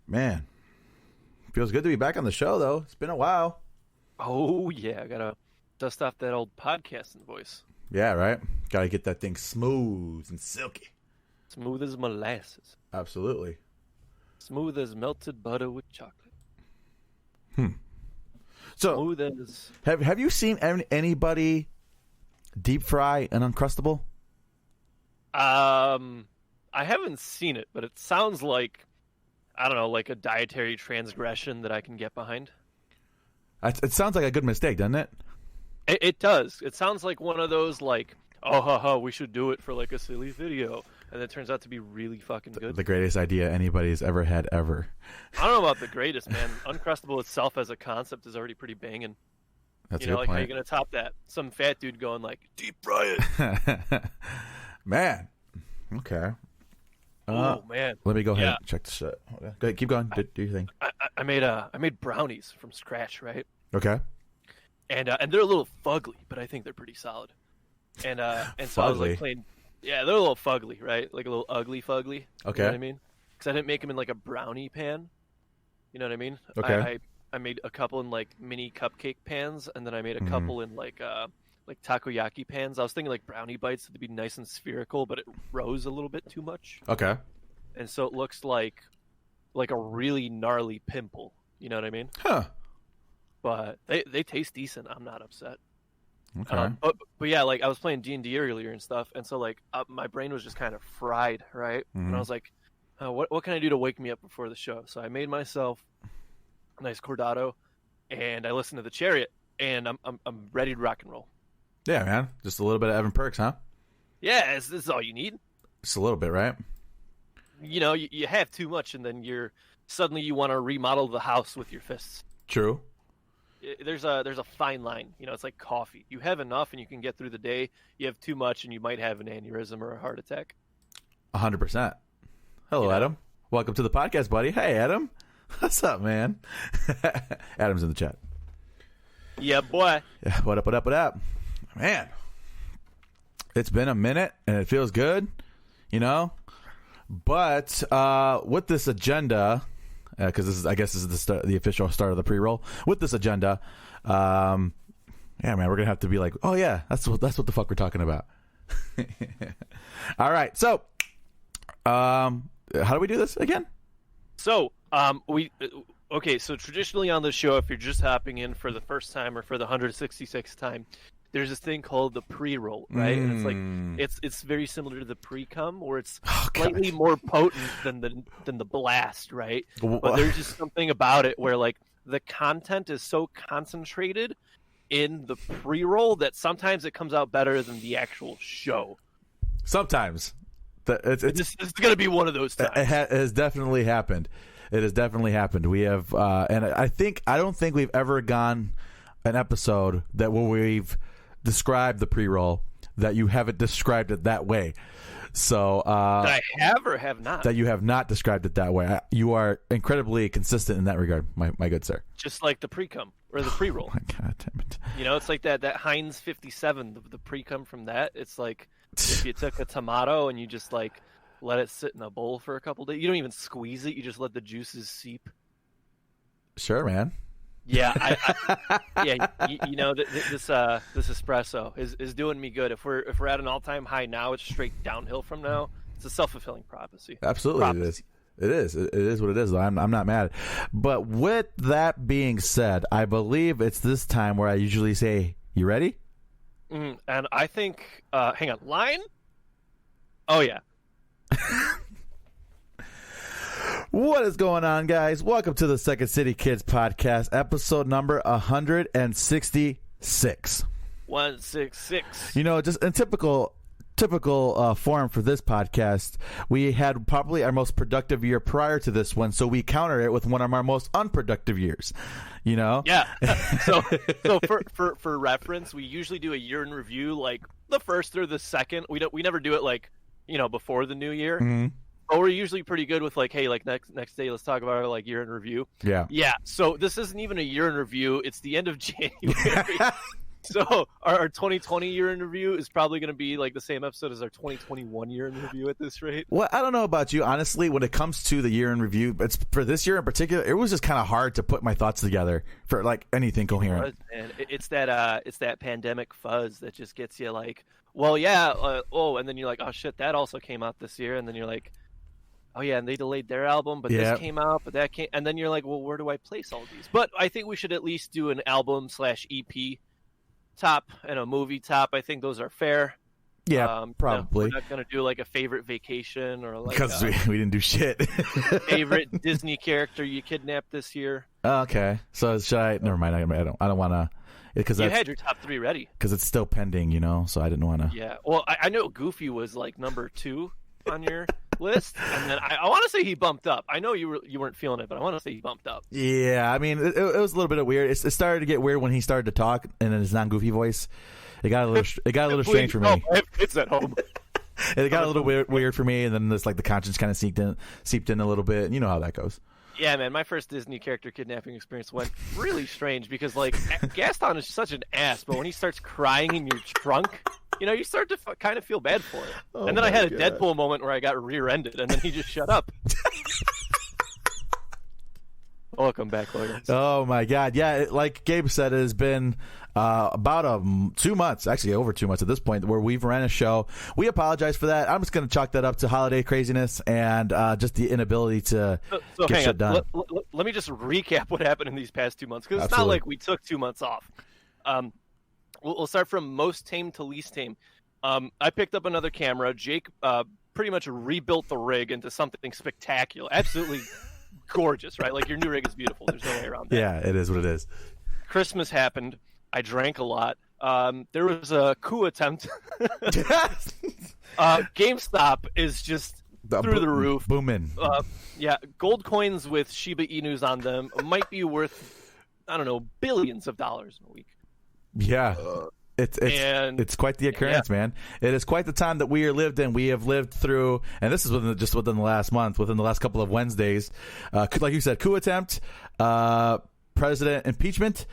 Man, feels good to be back on the show, though. It's been a while. Oh, yeah. I got to dust off that old podcasting voice. Yeah, right? Got to get that thing smooth and silky. Smooth as molasses. Absolutely. Smooth as melted butter with chocolate. So, Smooth as... have you seen anybody deep fry an Uncrustable? I haven't seen it, but it sounds like, I don't know, like a dietary transgression that I can get behind. It sounds like a good mistake, doesn't it? It does. It sounds like one of those, like, oh, haha, we should do it for, like, a silly video. And it turns out to be really fucking good. The greatest idea anybody's ever had, ever. I don't know about the greatest, man. Uncrustable itself as a concept is already pretty banging. That's you know, a good like, how you point. going to top that? Some fat dude going, like, deep fry it. Man. Okay. Oh, man. Let me go ahead Yeah. and check the shit. Go ahead, keep going. Do your thing. I made brownies from scratch, right? Okay. And they're a little fugly, but I think they're pretty solid. And so I was like Fugly? playing. Yeah, they're a little fugly, right? Like a little ugly fugly. Okay. You know what I mean? Because I didn't make them in like a brownie pan. You know what I mean? Okay. I made a couple in like mini cupcake pans, and then I made a Mhm. couple in like takoyaki pans. I was thinking like brownie bites to be nice and spherical, but it rose a little bit too much, Okay. and so it looks like a really gnarly pimple. You know what I mean? Huh. But they taste decent. I'm not upset. Okay. But yeah, like I was playing D&D earlier and stuff, and so like my brain was just kind of fried, right? And Mhm. I was like, what can I do to wake me up before the show? So I made myself a nice cordato, and I listened to the Chariot, and I'm ready to rock and roll. Yeah, man. Just a little bit of Evan Perks, huh? Yeah, this is all you need. Just a little bit, right? You know, you have too much, and then suddenly you want to remodel the house with your fists. True. There's a fine line. You know, it's like coffee. You have enough, and you can get through the day. You have too much, and you might have an aneurysm or a heart attack. 100%. Hello, You know? Adam. Welcome to the podcast, buddy. Hey, Adam. What's up, man? Adam's in the chat. Yeah, boy. Yeah, what up, what up, what up? Man, it's been a minute, and it feels good, you know? But with this agenda, because I guess this is the official start of the pre-roll. With this agenda, yeah, man, we're gonna have to be like, oh yeah, that's what the fuck we're talking about. All right, so how do we do this again? So, so traditionally on the show, if you're just hopping in for the first time or for the 166th time, there's this thing called the pre-roll, right? And it's like it's very similar to the pre-cum, where it's slightly more potent than the blast, right? But there's just something about it where like the content is so concentrated in the pre-roll that sometimes it comes out better than the actual show. Sometimes. It's going to be one of those times. It has definitely happened. It has definitely happened. We have, and I don't think we've ever gone an episode where we've described the pre-roll that you haven't described it that way. So that I have or have not. That you have not described it that way. You are incredibly consistent in that regard, my good sir. Just like the pre-cum or the pre-roll. Oh my god damn it! You know, it's like that Heinz 57, the pre-cum from that. It's like if you took a tomato and you just like let it sit in a bowl for a couple days. You don't even squeeze it. You just let the juices seep. Sure, man. Yeah, you know, this espresso is doing me good. If we're at an all-time high now, it's straight downhill from now. It's a self-fulfilling prophecy. Absolutely, it is. It is what it is. I'm not mad. But with that being said, I believe it's this time where I usually say, "You ready?" And I think, hang on, line. Oh yeah. What is going on, guys? Welcome to the Second City Kids podcast, episode number 166. 166. You know, just in typical form for this podcast, we had probably our most productive year prior to this one, so we counter it with one of our most unproductive years. You know? Yeah. So for reference, we usually do a year in review, like the first or the second. We never do it like, you know, before the new year. Mm-hmm. But we're usually pretty good with like, hey, like next day, let's talk about our like year in review. Yeah. Yeah. So this isn't even a year in review. It's the end of January. So our 2020 year in review is probably going to be like the same episode as our 2021 year in review at this rate. Well, I don't know about you. Honestly, when it comes to the year in review, it's for this year in particular, it was just kind of hard to put my thoughts together for like anything coherent. It's that pandemic fuzz that just gets you like, well, yeah, and then you're like, oh shit, that also came out this year, and then you're like, oh yeah, and they delayed their album, but this came out, but that came, and then you're like, well, where do I place all these? But I think we should at least do an album/EP top and a movie top. I think those are fair. Yeah, probably. We're not gonna do like a favorite vacation or like because we didn't do shit. Favorite Disney character you kidnapped this year. Okay, so should I? Never mind. I don't want to. Because you had your top 3 ready. Because it's still pending, so I didn't want to. Yeah, well, I know Goofy was like number 2 on your list, and then I want to say he bumped up. I know you weren't feeling it, but I want to say he bumped up. Yeah, I mean, it was a little bit of weird. It started to get weird when he started to talk in his non-Goofy voice. It got a little strange for me. I have kids at home. It got a little weird for me, and then this like the conscience kind of seeped in a little bit. And you know how that goes. Yeah, man, my first Disney character kidnapping experience went really strange because, like, Gaston is such an ass, but when he starts crying in your trunk, you start to kind of feel bad for it. Oh, and then I had a Deadpool moment where I got rear-ended, and then he just shut up. Welcome back, lawyers. Oh, my God. Yeah, like Gabe said, it has been about 2 months, actually over 2 months at this point, where we've ran a show. We apologize for that. I'm just going to chalk that up to holiday craziness and just the inability to get shit done. Let me just recap what happened in these past 2 months, because it's not like we took 2 months off. We'll start from most tame to least tame. I picked up another camera. Jake pretty much rebuilt the rig into something spectacular. Absolutely gorgeous, right? Like, your new rig is beautiful. There's no way around that. Yeah, it is what it is. Christmas happened. I drank a lot. There was a coup attempt. GameStop is just through the roof. Booming. Yeah, gold coins with Shiba Inus on them might be worth, I don't know, billions of dollars in a week. Yeah. It's quite the occurrence, man. It is quite the time that we are lived in. We have lived through, and this is within the last month, within the last couple of Wednesdays. Like you said, coup attempt, president impeachment,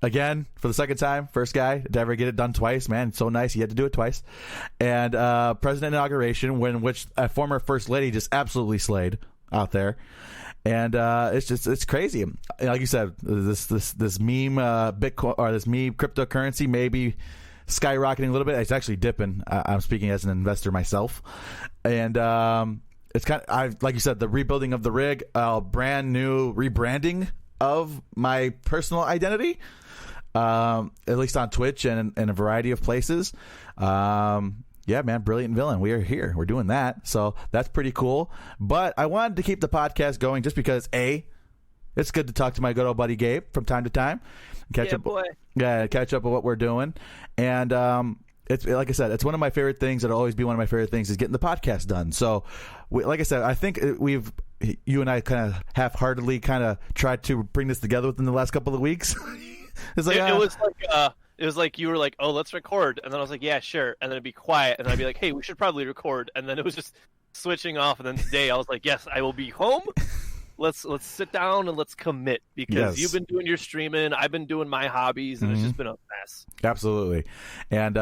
again for the second time. First guy to ever get it done twice. Man, so nice. He had to do it twice. And president inauguration, which a former first lady just absolutely slayed out there. And it's crazy. Like you said, this meme Bitcoin or this meme cryptocurrency may be skyrocketing a little bit. It's actually dipping. I'm speaking as an investor myself, and it's like you said, the rebuilding of the rig, brand new rebranding of my personal identity, at least on Twitch and in a variety of places. Yeah, man, Brilliant Villain. We are here. We're doing that. So that's pretty cool. But I wanted to keep the podcast going just because, it's good to talk to my good old buddy Gabe from time to time. Catch up with what we're doing. And it's like I said, it's one of my favorite things. It'll always be one of my favorite things is getting the podcast done. So, like I said, I think you and I kind of half-heartedly kind of tried to bring this together within the last couple of weeks. It was like you were like, oh, let's record. And then I was like, yeah, sure. And then it'd be quiet. And then I'd be like, hey, we should probably record. And then it was just switching off. And then today I was like, yes, I will be home. Let's sit down and let's commit because you've been doing your streaming. I've been doing my hobbies, and it's just been a mess. Absolutely. And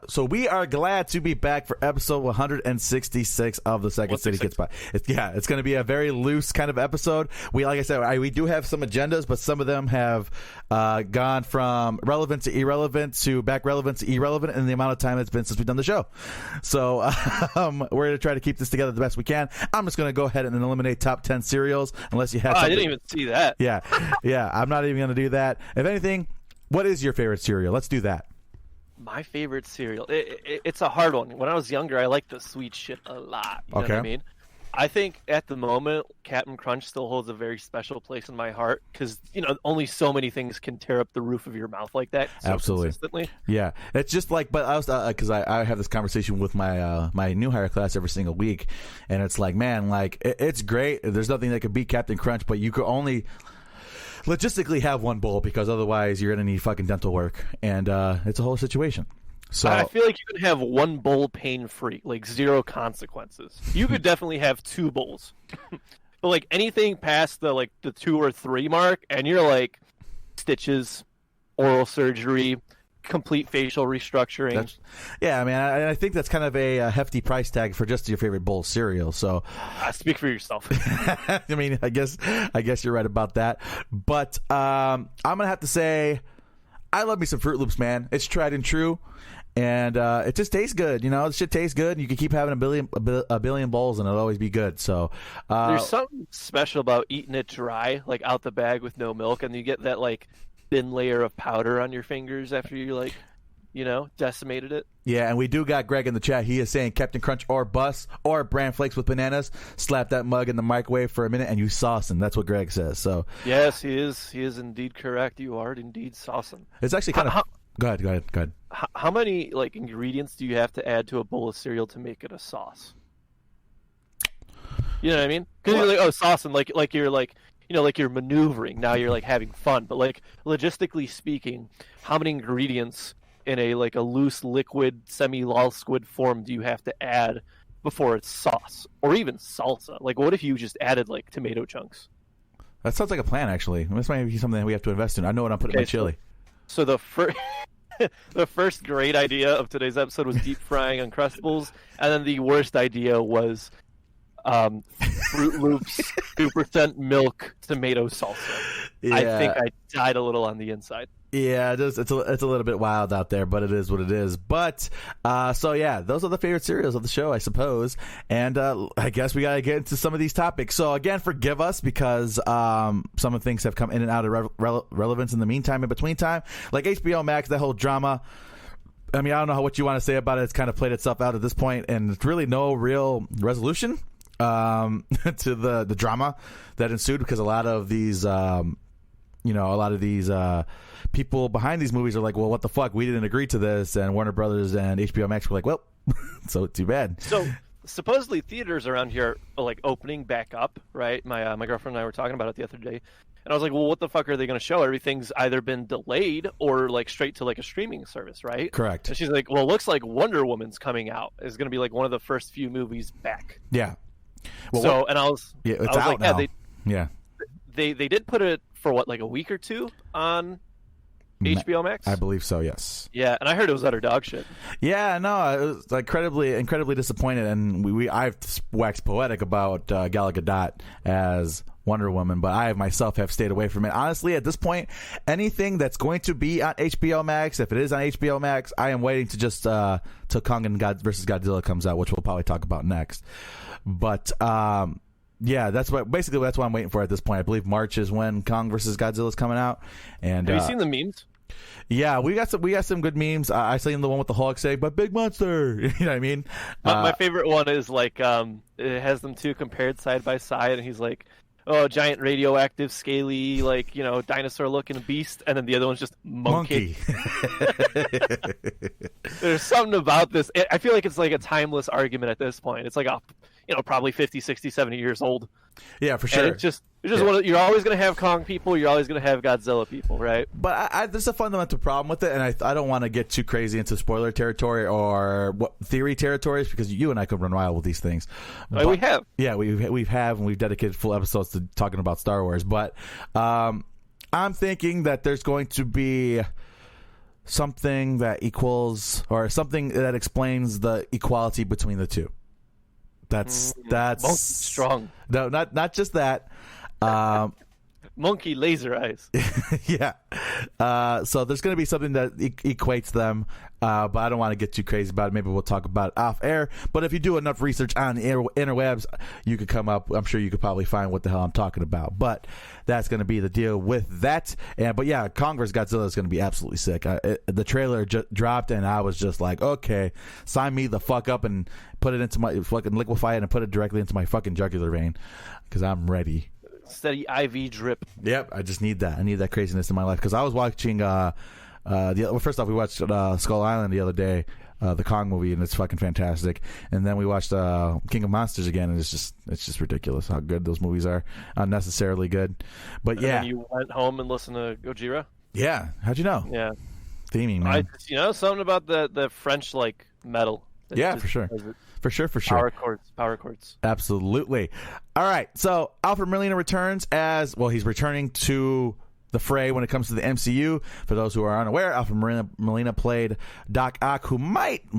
so we are glad to be back for episode 166 of the Second City Kids Pod. It's going to be a very loose kind of episode. Like I said, we do have some agendas, but some of them have gone from relevant to irrelevant to back relevant to irrelevant in the amount of time it's been since we've done the show. So we're going to try to keep this together the best we can. I'm just going to go ahead and eliminate top 10 cereals unless you have I didn't even see that. Yeah, I'm not even going to do that. If anything, what is your favorite cereal? Let's do that. My favorite cereal. It's a hard one. When I was younger, I liked the sweet shit a lot. You know what I mean? I think at the moment, Captain Crunch still holds a very special place in my heart because, only so many things can tear up the roof of your mouth like that. So absolutely. Consistently. Yeah. It's just like, but I was, because I have this conversation with my new hire class every single week. And it's like, man, like, it's great. There's nothing that could beat Captain Crunch, but you could only logistically have one bowl because otherwise you're going to need fucking dental work. And it's a whole situation. So I feel like you could have one bowl pain-free, like zero consequences. You could definitely have two bowls. But like anything past the 2 or 3 mark, and you're like stitches, oral surgery, complete facial restructuring. Yeah, I mean, I think that's kind of a hefty price tag for just your favorite bowl of cereal. So, speak for yourself. I mean, I guess you're right about that. But I'm gonna have to say, I love me some Fruit Loops, man. It's tried and true, and it just tastes good. You know, the shit tastes good. And you can keep having a billion bowls, and it'll always be good. So, there's something special about eating it dry, like out the bag with no milk, and you get that like thin layer of powder on your fingers after you like, you know, decimated it. Yeah, and we do got Greg in the chat. He is saying Captain Crunch or bus or bran flakes with bananas. Slap that mug in the microwave for a minute and you sauce him. That's what Greg says. So yes, he is indeed correct. You are indeed saucing. It's actually kind of. Go ahead. How many like ingredients do you have to add to a bowl of cereal to make it a sauce? You know what I mean? Because you're like, oh, saucing, like you're like, you know, like you're maneuvering. Now you're like having fun, but like logistically speaking, how many ingredients in a like a loose liquid semi-liquid form do you have to add before it's sauce or even salsa? Like, what if you just added like tomato chunks? That sounds like a plan, actually. This might be something that we have to invest in. I know what I'm putting in my chili. So the first great idea of today's episode was deep frying Uncrustables, and then the worst idea was Fruit Loops 2% milk tomato salsa. Yeah. I think I died a little on the inside. Yeah, it's a little bit wild out there, but it is what it is. But so yeah, those are the favorite cereals of the show, I suppose. And I guess we gotta get into some of these topics. So again, forgive us because some of the things have come in and out of relevance in the meantime, in between time, like HBO Max, that whole drama. I mean, I don't know what you want to say about it. It's kind of played itself out at this point, and it's really no real resolution to the drama that ensued, because a lot of these people behind these movies are like, well, what the fuck, we didn't agree to this, and Warner Brothers and HBO Max were like, well, so too bad. So supposedly theaters around here are like opening back up, right? My girlfriend and I were talking about it the other day, and I was like, well, what the fuck are they going to show? Everything's either been delayed or like straight to like a streaming service, right? Correct. And she's like, well, it looks like Wonder Woman's coming out. It's going to be like one of the first few movies back. Yeah. Well, and I was it's out like, now. They did put it for what, like a week or two on HBO Max? I believe so, yes. Yeah, and I heard it was utter dog shit. Yeah, no, I was incredibly disappointed, and I've waxed poetic about Gal Gadot as Wonder Woman, but I myself have stayed away from it. Honestly, at this point, anything that's going to be on HBO Max, if it is on HBO Max, I am waiting to just till Kong vs. Godzilla comes out, which we'll probably talk about next. But yeah, that's why I'm waiting for at this point. I believe March is when Kong vs. Godzilla is coming out. And have you seen the memes? Yeah, we got some good memes. I seen the one with the Hulk saying, "But big monster." You know what I mean? My favorite one is like it has them two compared side by side, and he's like, "Oh, giant radioactive, scaly, like, you know, dinosaur-looking beast," and then the other one's just monkey. There's something about this. I feel like it's like a timeless argument at this point. It's like probably 50, 60, 70 years old. Yeah, for sure. And it's just you're always going to have Kong people. You're always going to have Godzilla people, right? But there's a fundamental problem with it, and I don't want to get too crazy into spoiler territory or theory territories, because you and I could run wild with these things. But, we have. Yeah, and we've dedicated full episodes to talking about Star Wars. But I'm thinking that there's going to be something that equals, or something that explains the equality between the two. That's strong. No, not just that. Monkey laser eyes. Yeah. So there's going to be something that equates them, but I don't want to get too crazy about it. Maybe we'll talk about it off air. But if you do enough research on the interwebs, you could come up. I'm sure you could probably find what the hell I'm talking about. But that's going to be the deal with that. But yeah, Kong vs. Godzilla is going to be absolutely sick. The trailer dropped, and I was just like, okay, sign me the fuck up and put it into my fucking liquefy it and put it directly into my fucking jugular vein, because I'm ready. Steady IV drip. Yep, I just need that. I need that craziness in my life, because I was watching. First off, we watched Skull Island the other day, the Kong movie, and it's fucking fantastic. And then we watched King of Monsters again, and it's just ridiculous how good those movies are. Unnecessarily good, but yeah. And you went home and listened to Gojira? Yeah, how'd you know? Yeah, theming, man. Something about the French like metal. Yeah, for sure. For sure. Power chords. Absolutely. All right. So Alfred Molina returns as well. He's returning to the fray when it comes to the MCU. For those who are unaware, Alfred Molina played Doc Ock, who might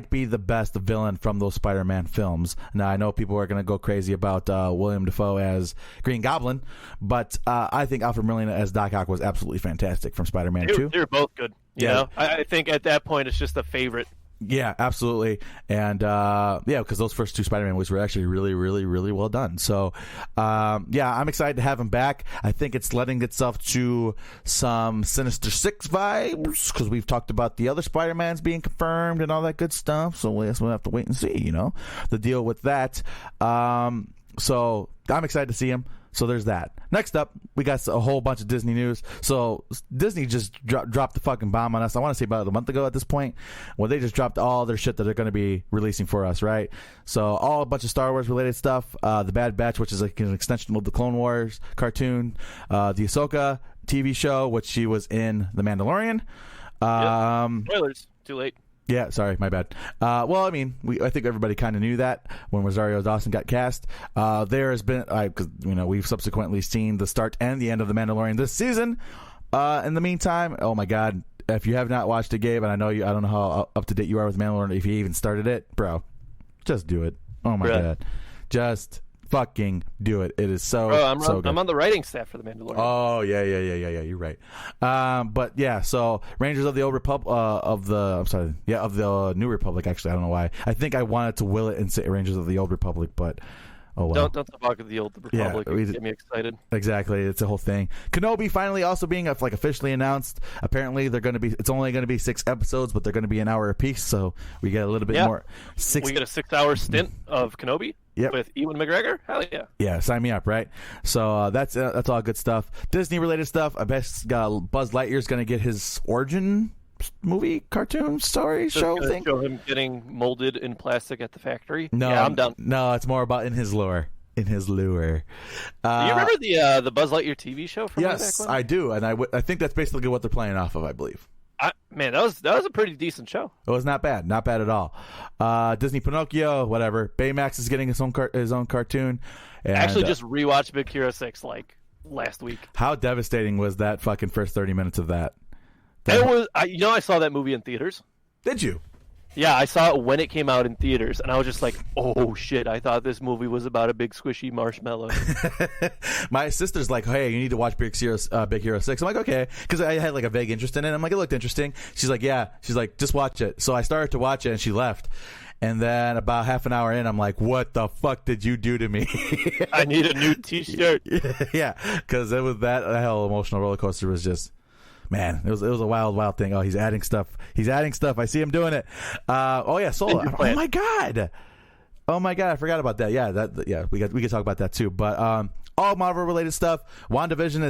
be the best villain from those Spider-Man films. Now, I know people are going to go crazy about William Dafoe as Green Goblin, but I think Alfred Molina as Doc Ock was absolutely fantastic from Spider-Man 2. They're both good. You know? I think at that point it's just a favorite. Yeah, absolutely. And because those first two Spider-Man movies were actually really, really, really well done. So, I'm excited to have him back. I think it's lending itself to some Sinister Six vibes, because we've talked about the other Spider-Mans being confirmed and all that good stuff. So we'll have to wait and see, the deal with that. So I'm excited to see him. So there's that. Next up, we got a whole bunch of Disney news. So Disney just dropped the fucking bomb on us. I want to say about a month ago at this point. Well, they just dropped all their shit that they're going to be releasing for us, right? So a bunch of Star Wars related stuff. The Bad Batch, which is like an extension of the Clone Wars cartoon. The Ahsoka TV show, which she was in The Mandalorian. Spoilers. Too late. Yeah, sorry, my bad. I think everybody kind of knew that when Rosario Dawson got cast. There has been, we've subsequently seen the start and the end of The Mandalorian this season. In the meantime, oh my God, if you have not watched it, Gabe, and I don't know how up to date you are with Mandalorian, if you even started it, bro, just do it. Oh my God, just fucking do it. It is so good. I'm on the writing staff for The Mandalorian. Oh yeah. You're right. But yeah, so Rangers of the Old Republic, of the New Republic. Actually, I don't know why. I think I wanted to will it and say Rangers of the Old Republic, but oh well. Don't talk of the Old Republic. Yeah, get me excited. Exactly, it's a whole thing. Kenobi finally also being officially announced. Apparently, it's only going to be 6 episodes, but they're going to be an hour apiece. So we get a little bit more. We get a 6-hour stint of Kenobi. Yep. With Ewan McGregor? Hell yeah. Yeah, sign me up, right? So that's all good stuff. Disney-related stuff. I bet Buzz Lightyear's going to get his origin movie, cartoon, story, show thing. Show him getting molded in plastic at the factory? No, yeah, I'm done. No, it's more about in his lure. Do you remember the Buzz Lightyear TV show from way back when? Yes, I do, and I think that's basically what they're playing off of, I believe. Man, that was a pretty decent show. It was not bad at all. Disney Pinocchio, whatever. Baymax is getting his own cartoon. And, I actually just rewatched Big Hero 6 last week. How devastating was that fucking first 30 minutes of that? It was. I saw that movie in theaters. Did you? Yeah, I saw it when it came out in theaters, and I was just like, oh, shit, I thought this movie was about a big squishy marshmallow. My sister's like, hey, you need to watch Big Hero 6. I'm like, okay, because I had a vague interest in it. I'm like, it looked interesting. She's like, yeah. She's like, just watch it. So I started to watch it, and she left. And then about half an hour in, I'm like, what the fuck did you do to me? I need a new T-shirt. Yeah, because it was that whole emotional roller coaster was just... Man, it was a wild thing. Oh, he's adding stuff. I see him doing it. Solo. Oh my god, I forgot about that. Yeah, we could talk about that too. But all Marvel related stuff. WandaVision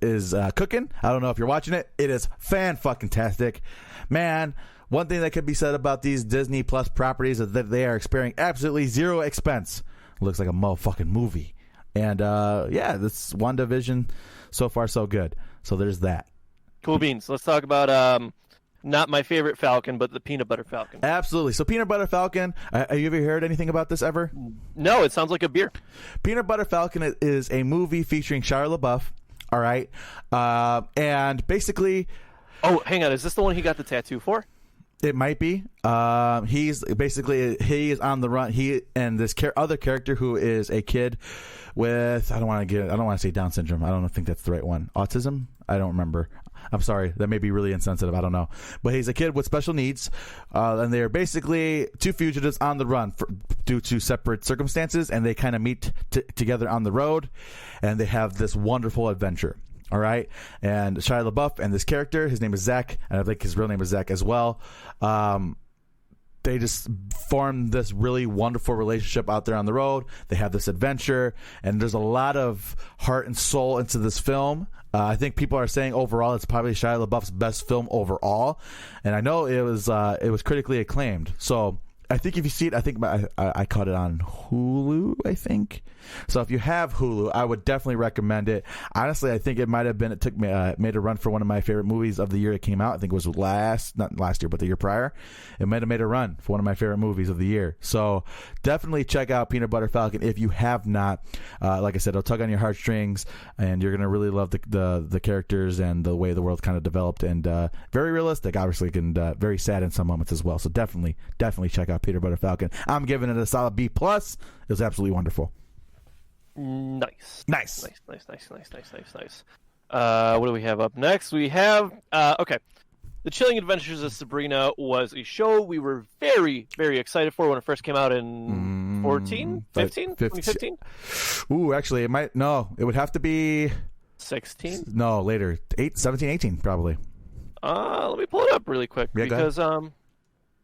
is cooking. I don't know if you're watching it. It is fan-fucking-tastic. Man, one thing that could be said about these Disney Plus properties is that they are sparing absolutely zero expense. Looks like a motherfucking movie. And this WandaVision, so far so good. So there's that. Cool beans. Let's talk about not my favorite Falcon, but the Peanut Butter Falcon. Absolutely. So Peanut Butter Falcon, have you ever heard anything about this ever? No, it sounds like a beer. Peanut Butter Falcon is a movie featuring Shia LaBeouf. All right. And basically... Oh, hang on. Is this the one he got the tattoo for? It might be. He is on the run. He and this other character who is a kid with I don't want to say Down syndrome. I don't think that's the right one. Autism? I don't remember. I'm sorry. That may be really insensitive. I don't know. But he's a kid with special needs, and they are basically two fugitives on the run due to separate circumstances, and they kind of meet together on the road, and they have this wonderful adventure. All right, and Shia LaBeouf and this character, his name is Zach, and I think his real name is Zach as well. They just form this really wonderful relationship out there on the road. They have this adventure, and there's a lot of heart and soul into this film. I think people are saying overall it's probably Shia LaBeouf's best film overall, and I know it was critically acclaimed. So I think if you see it, I think I caught it on Hulu, I think. So if you have Hulu, I would definitely recommend it. Honestly, I think it might have been, it made a run for one of my favorite movies of the year it came out. I think it was not last year, but the year prior. It might have made a run for one of my favorite movies of the year. So definitely check out Peanut Butter Falcon if you have not. Like I said, it'll tug on your heartstrings, and you're going to really love the characters and the way the world kind of developed, and very realistic, obviously, and very sad in some moments as well. So definitely check out Peanut Butter Falcon. I'm giving it a solid B+. It was absolutely wonderful. Nice. What do we have up next? We have okay. The Chilling Adventures of Sabrina was a show we were very, very excited for when it first came out in 2015? Ooh, actually, it would have to be 16? No, later. 17, 18, probably. Let me pull it up really quick, yeah,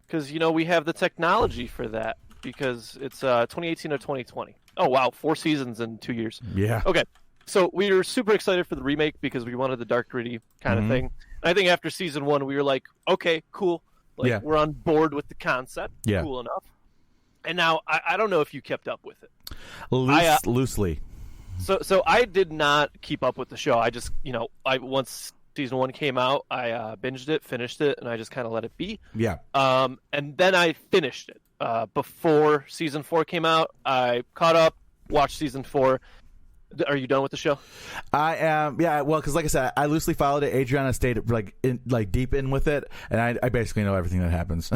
because we have the technology for that, because it's 2018 or 2020. Oh wow, 4 seasons in 2 years. Yeah. Okay, so we were super excited for the remake because we wanted the dark, gritty kind of thing. And I think after season 1, we were like, okay, cool. Like, we're on board with the concept. Yeah. Cool enough. And now I don't know if you kept up with it. Loosely. So I did not keep up with the show. I just once season 1 came out, I binged it, finished it, and I just kind of let it be. Yeah. And then I finished it. Before season 4 came out, I caught up, watched season 4. Are you done with the show? I am. Yeah. Well, because like I said, I loosely followed it. Adriana stayed deep in with it, and I basically know everything that happens.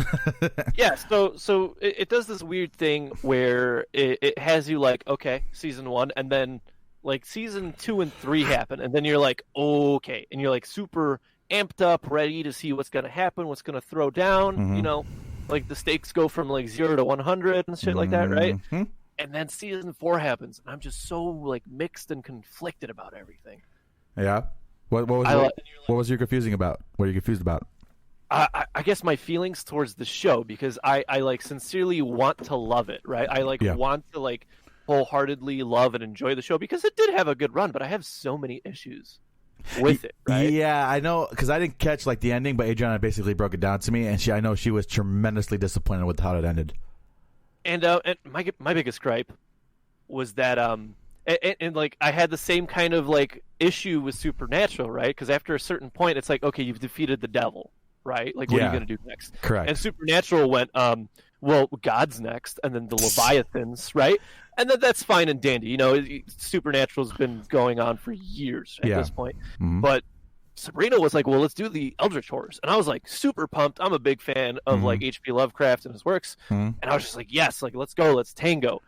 Yeah. So it does this weird thing where it has you like, okay, season 1, and then like season 2 and 3 happen, and then you're like, okay, and you're like super amped up, ready to see what's gonna happen, what's gonna throw down. Like the stakes go from like 0 to 100 and shit like that, right? And then season 4 happens, and I'm just so like mixed and conflicted about everything. Yeah. What was you confusing about? What are you confused about? I guess my feelings towards the show, because I like sincerely want to love it, right? I want to like wholeheartedly love and enjoy the show because it did have a good run, but I have so many issues with it, right? Yeah, I know, because I didn't catch like the ending, but Adriana basically broke it down to me, and I know she was tremendously disappointed with how it ended. And my biggest gripe was that and like I had the same kind of like issue with Supernatural, right? Because after a certain point, it's like, okay, you've defeated the devil, right? Like, what are you going to do next? Correct. And Supernatural went, well, God's next, and then the Leviathans, right? And then that's fine and dandy. Supernatural's been going on for years at this point. But Sabrina was like, well, let's do the Eldritch Horrors. And I was like super pumped. I'm a big fan of like H.P. Lovecraft and his works. And I was just like, yes, like let's go, let's tango.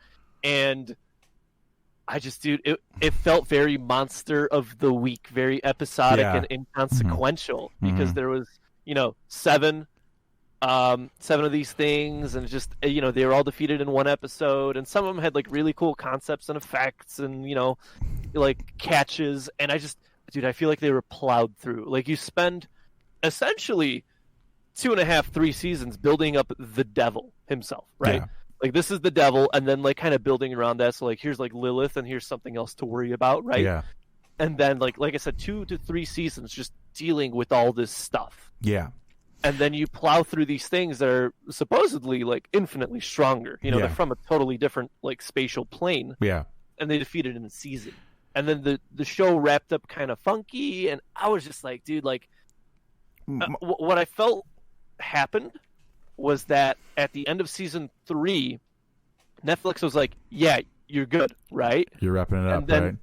And I just, dude, it felt very Monster of the Week, very episodic and inconsequential because there was, 7 of these things, and just they were all defeated in one episode, and some of them had like really cool concepts and effects and like catches, and I feel like they were plowed through. Like, you spend essentially 2.5, 3 seasons building up the devil himself, right? Yeah. Like, this is the devil, and then like kind of building around that. So like, here's like Lilith, and here's something else to worry about, right? Yeah. And then like I said, 2 to 3 seasons just dealing with all this stuff. Yeah. And then you plow through these things that are supposedly like infinitely stronger. They're from a totally different like spatial plane. Yeah. And they defeat it in a season. And then the show wrapped up kind of funky, and I was just like, dude, like, what I felt happened was that at the end of season 3, Netflix was like, yeah, you're good, right? You're wrapping it up, and then, right?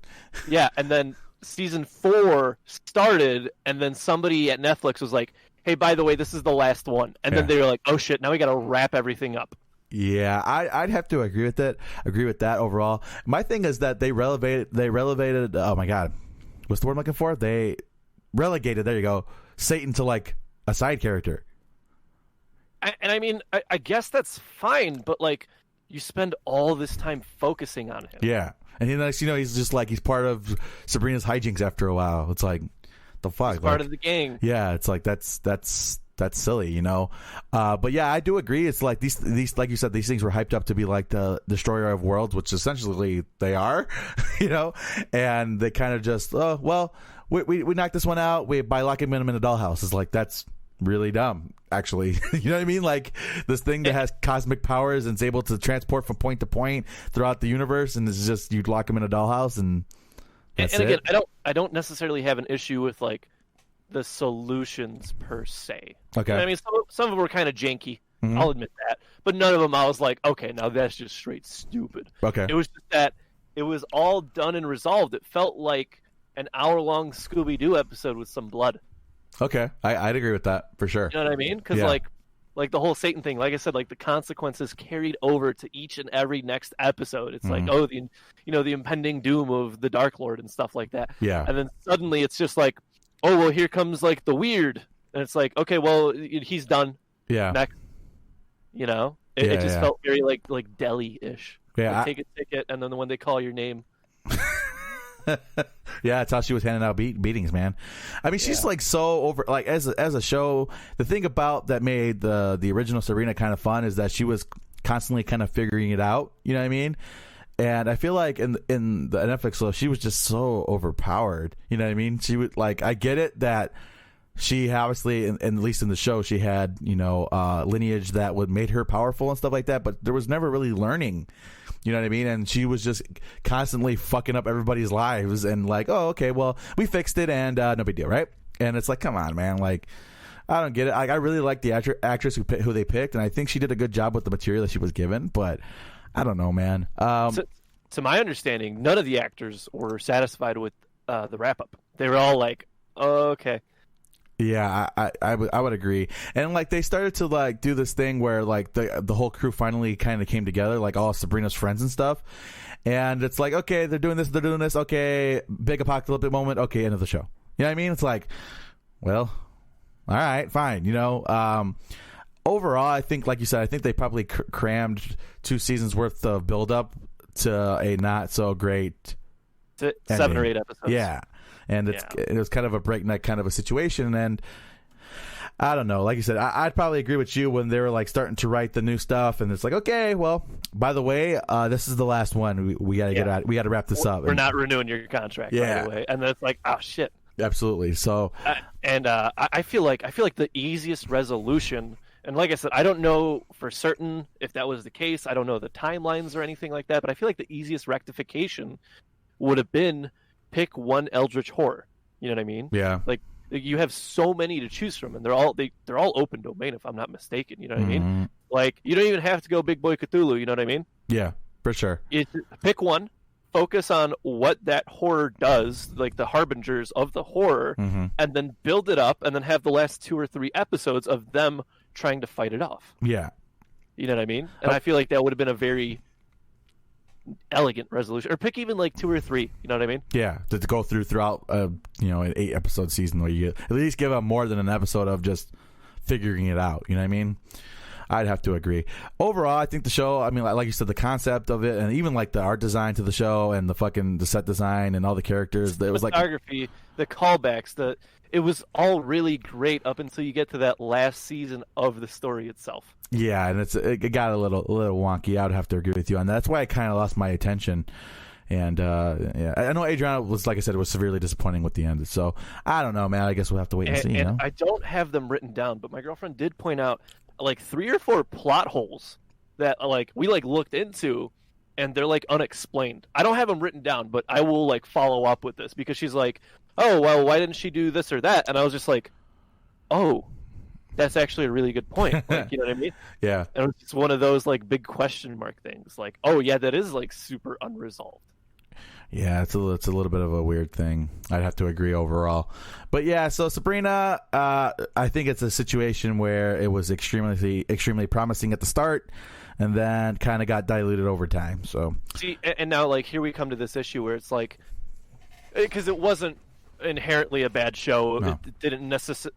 Yeah, and then season 4 started, and then somebody at Netflix was like, hey, by the way, this is the last one. And then they were like, oh shit, now we got to wrap everything up. Yeah, I'd have to agree with that. Overall. My thing is that they relegated. Oh my god, what's the word I'm looking for? They relegated. There you go, Satan to like a side character. I mean, I guess that's fine, but like, you spend all this time focusing on him. Yeah, and he's just like, he's part of Sabrina's hijinks after a while. It's like, the fuck, he's part of the gang. Yeah, it's like that's silly, but yeah, I do agree. It's like these like you said, these things were hyped up to be like the destroyer of worlds, which essentially they are. And they kind of just, oh well, we knocked this one out by locking him in a dollhouse. It's like, that's really dumb, actually. You know what I mean? Like this thing that has cosmic powers and is able to transport from point to point throughout the universe, and it's just you'd lock them in a dollhouse and that's and again, it. I don't necessarily have an issue with like the solutions per se. Okay. I mean, some of them were kind of janky. Mhm. I'll admit that, but none of them I was like, okay, now that's just straight stupid. Okay. It was just that it was all done and resolved. It felt like an hour-long Scooby-Doo episode with some blood. Okay. I'd agree with that for sure. You know what I mean? Because Yeah. like the whole Satan thing, like I said, like the consequences carried over to each and every next episode. It's like, oh, the impending doom of the Dark Lord and stuff like that. Yeah. And then suddenly it's just like, oh, well, here comes like the weird, and it's like, okay, well, he's done. Yeah. Next, it just felt very like deli-ish. Yeah, Like, take a ticket, and then when they call your name. Yeah, that's how she was handing out beatings, man. I mean, she's like so over. Like as a show, the thing about that made the original Sabrina kind of fun is that she was constantly kind of figuring it out. You know what I mean? And I feel like in the Netflix show, she was just so overpowered. You know what I mean? She would like. I get it that she obviously, and at least in the show, she had lineage that would made her powerful and stuff like that. But there was never really learning. You know what I mean? And she was just constantly fucking up everybody's lives and like, oh, okay, well, we fixed it and no big deal, right? And it's like, come on, man. Like, I don't get it. I really like the actress who they picked, and I think she did a good job with the material that she was given, but I don't know, man. To my understanding, none of the actors were satisfied with the wrap-up. They were all like, oh, okay. Yeah, I would agree. And like they started to like do this thing where like the whole crew finally kind of came together, like all Sabrina's friends and stuff. And it's like, okay, they're doing this, okay, big apocalyptic moment, okay, end of the show. You know what I mean? It's like, well, all right, fine. Overall, I think, like you said, I think they probably crammed 2 seasons worth of build up to a not so great 7 or 8 episodes. Yeah. And it was kind of a breakneck kind of a situation. And I don't know. Like you said, I'd probably agree with you when they were like starting to write the new stuff. And it's like, okay, well, by the way, this is the last one. We got to get out. We got to wrap this up. We're not renewing your contract, by the way. And then it's like, oh, shit. Absolutely. So, I feel like the easiest resolution, and like I said, I don't know for certain if that was the case. I don't know the timelines or anything like that. But I feel like the easiest rectification would have been pick one eldritch horror. You know what I mean? Yeah. Like you have so many to choose from, and they're all open domain, if I'm not mistaken. You know what I mean? Like you don't even have to go Big Boy Cthulhu. You know what I mean? Yeah, for sure. Pick one, focus on what that horror does, like the harbingers of the horror, and then build it up, and then have the last 2 or 3 episodes of them trying to fight it off. Yeah. You know what I mean? And I feel like that would have been a very elegant resolution, or pick even like 2 or 3. You know what I mean? Yeah, to go throughout an 8 episode season where you at least give them more than an episode of just figuring it out. You know what I mean? I'd have to agree. Overall, I think the show, I mean, like you said, the concept of it, and even like the art design to the show, and the set design, and all the characters, it was like photography, the callbacks, it was all really great up until you get to that last season of the story itself. Yeah, and it got a little wonky. I would have to agree with you on that. That's why I kind of lost my attention. And yeah, I know Adriana was, like I said, it was severely disappointing with the end. So I don't know, man. I guess we'll have to wait and see. I don't have them written down, but my girlfriend did point out like 3 or 4 plot holes that like we like looked into, and they're like unexplained. I don't have them written down, but I will like follow up with this because she's like, oh well, why didn't she do this or that? And I was just like, oh, that's actually a really good point. Like, you know what I mean? Yeah. And it's one of those like big question mark things. Like, oh yeah, that is like super unresolved. Yeah, it's a little bit of a weird thing. I'd have to agree overall. But yeah, so Sabrina, I think it's a situation where it was extremely promising at the start, and then kind of got diluted over time. So see, and now like here we come to this issue where it's like, because it wasn't inherently a bad show. No. It didn't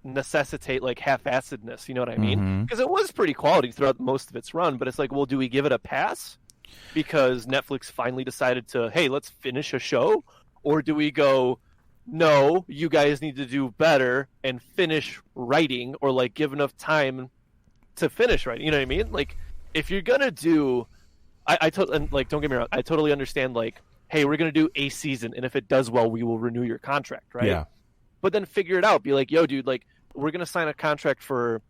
necessitate like half-assedness. You know what I mean? Because it was pretty quality throughout most of its run. But it's like, well, do we give it a pass because Netflix finally decided to, hey, let's finish a show? Or do we go, no, you guys need to do better and finish writing, or like give enough time to finish writing? You know what I mean? Like, if you're gonna do, and like, don't get me wrong, I totally understand like, hey, we're going to do a season, and if it does well, we will renew your contract, right? Yeah. But then figure it out. Be like, yo, dude, like, we're gonna sign a contract for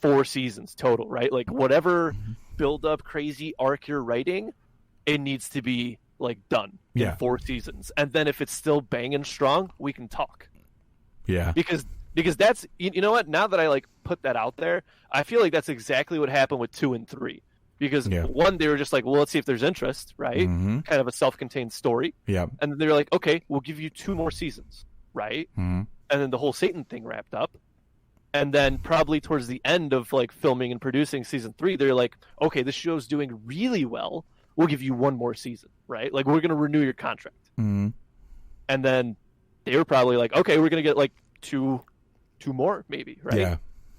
4 seasons total, right? Like whatever build up crazy arc you're writing, it needs to be like done in 4 seasons, and then if it's still banging strong, we can talk. Yeah, because that's, you know what? Now that I like put that out there, I feel like that's exactly what happened with 2 and 3. Because 1, they were just like, well, let's see if there's interest, right? Kind of a self-contained story. Yeah. And then they were like, okay, we'll give you 2 more seasons, right? And then the whole Satan thing wrapped up. And then probably towards the end of like filming and producing season 3, they're like, okay, this show's doing really well. We'll give you 1 more season, right? Like, we're going to renew your contract. And then they were probably like, okay, we're going to get like 2 more, maybe, right? Yeah.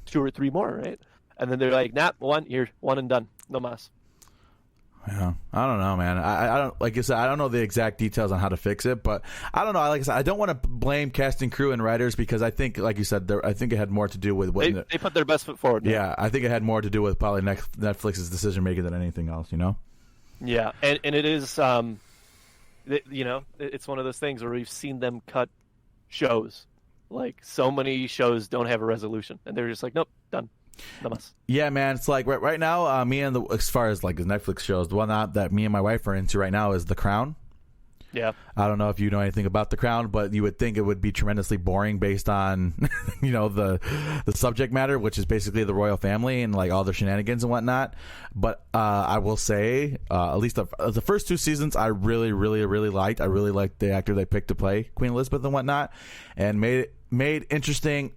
2 or 3 more, right? And then they're like, nah, 1 and done. No mas. Yeah, I don't know, man. I don't, like I said, I don't know the exact details on how to fix it, but I don't know. Like I said, I don't want to blame casting crew and writers because I think, like you said, I think it had more to do with what they put their best foot forward. Yeah, I think it had more to do with probably Netflix's decision making than anything else. You know? Yeah, and it is, you know, it's one of those things where we've seen them cut shows. Like, so many shows don't have a resolution, and they're just like, nope, done. No mas. Yeah, man. It's like right now, me and as far as like the Netflix shows, the one that me and my wife are into right now is The Crown. Yeah. I don't know if you know anything about The Crown, but you would think it would be tremendously boring based on, you know, the subject matter, which is basically the royal family and like all their shenanigans and whatnot. But I will say, at least the first 2 seasons, I really, really, really liked. I really liked the actor they picked to play Queen Elizabeth and whatnot, and made it interesting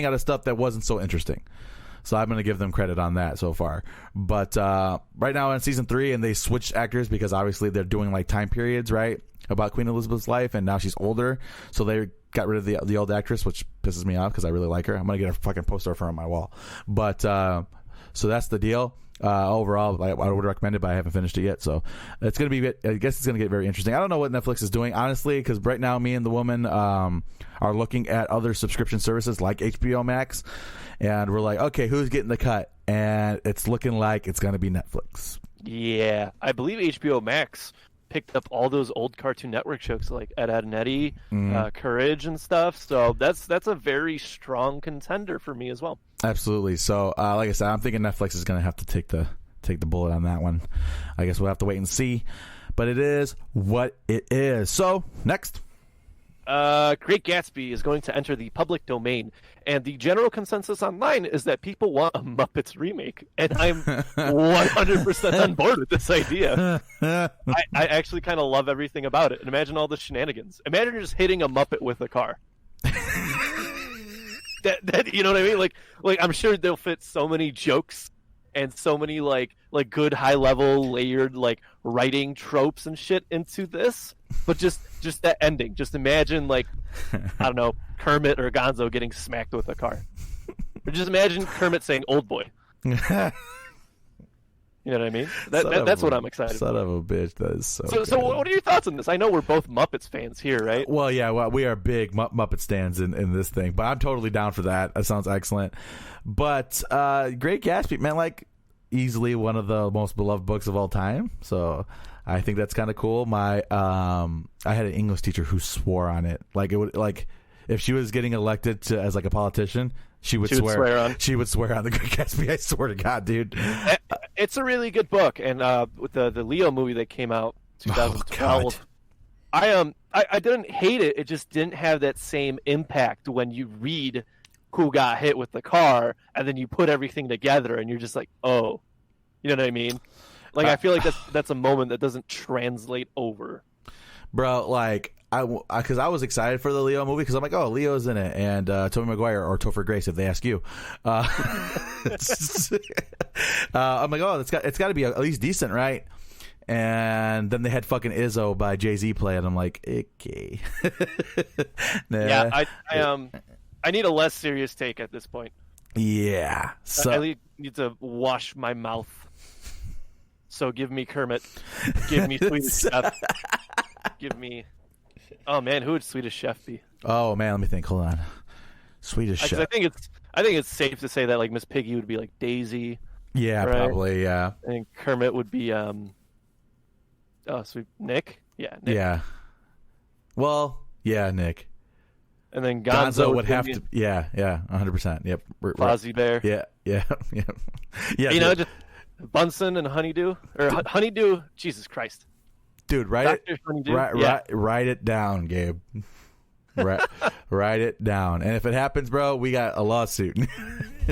out of stuff that wasn't so interesting. So I'm going to give them credit on that so far. But right now in season 3, and they switched actors because obviously they're doing like time periods, right, about Queen Elizabeth's life, and now she's older. So they got rid of the old actress, which pisses me off because I really like her. I'm going to get a fucking poster of her on my wall. But so that's the deal. Overall, I would recommend it, but I haven't finished it yet. So it's going to be, I guess it's going to get very interesting. I don't know what Netflix is doing, honestly, because right now me and the woman are looking at other subscription services like HBO Max. And we're like, okay, who's getting the cut? And it's looking like it's going to be Netflix. Yeah. I believe HBO Max picked up all those old Cartoon Network shows like Ed, Edd and Eddy, Courage and stuff. So that's a very strong contender for me as well. Absolutely. So like I said, I'm thinking Netflix is going to have to take the bullet on that one. I guess we'll have to wait and see. But it is what it is. So next. Great Gatsby is going to enter the public domain, and the general consensus online is that people want a Muppets remake, and I'm 100% on board with this idea. I actually kind of love everything about it, and imagine all the shenanigans. Imagine just hitting a Muppet with a car. that you know what I mean? Like I'm sure they'll fit so many jokes and so many like good high level layered like writing tropes and shit into this. But just that ending. Just imagine like I don't know, Kermit or Gonzo getting smacked with a car. Or just imagine Kermit saying "old boy." You know what I mean? That's what I'm excited Son for. of a bitch. That is so So what are your thoughts on this? I know we're both Muppets fans here, right? Well, yeah, we are big Muppet stands in this thing, but I'm totally down for that. That sounds excellent. But Great Gatsby, man, like easily one of the most beloved books of all time. So I think that's kind of cool. I had an English teacher who swore on it. Like it would, like if she was getting elected as like a politician, she would swear on the Great Gatsby. I swear to God, dude. It's a really good book, and with the Leo movie that came out 2012, I didn't hate it. It just didn't have that same impact when you read who got hit with the car, and then you put everything together, and you're just like, oh, you know what I mean? Like I feel like that's a moment that doesn't translate over. Bro, like because I was excited for the Leo movie because I'm like, oh, Leo's in it, and Tobey Maguire or Topher Grace if they ask you. I'm like, oh, it's got to be at least decent, right? And then they had fucking Izzo by Jay-Z play, and I'm like, okay. Nah. Yeah, I need a less serious take at this point. Yeah, so I need to wash my mouth. So give me Kermit, give me Swedish Chef, give me. Oh man, who would Swedish Chef be? Oh man, let me think. Hold on, Swedish Chef. I think it's safe to say that like Miss Piggy would be like Daisy. Yeah, right? Probably. Yeah. And Kermit would be Nick. Yeah, Nick. Yeah. Well, yeah, Nick. and then Gonzo would have to. Yeah, 100%. Yep. Fozzie Bear. Yeah. Yeah. Just Bunsen and Honeydew or Honeydew. Jesus Christ, dude! Write it down, Gabe. Write it down, and if it happens, bro, we got a lawsuit.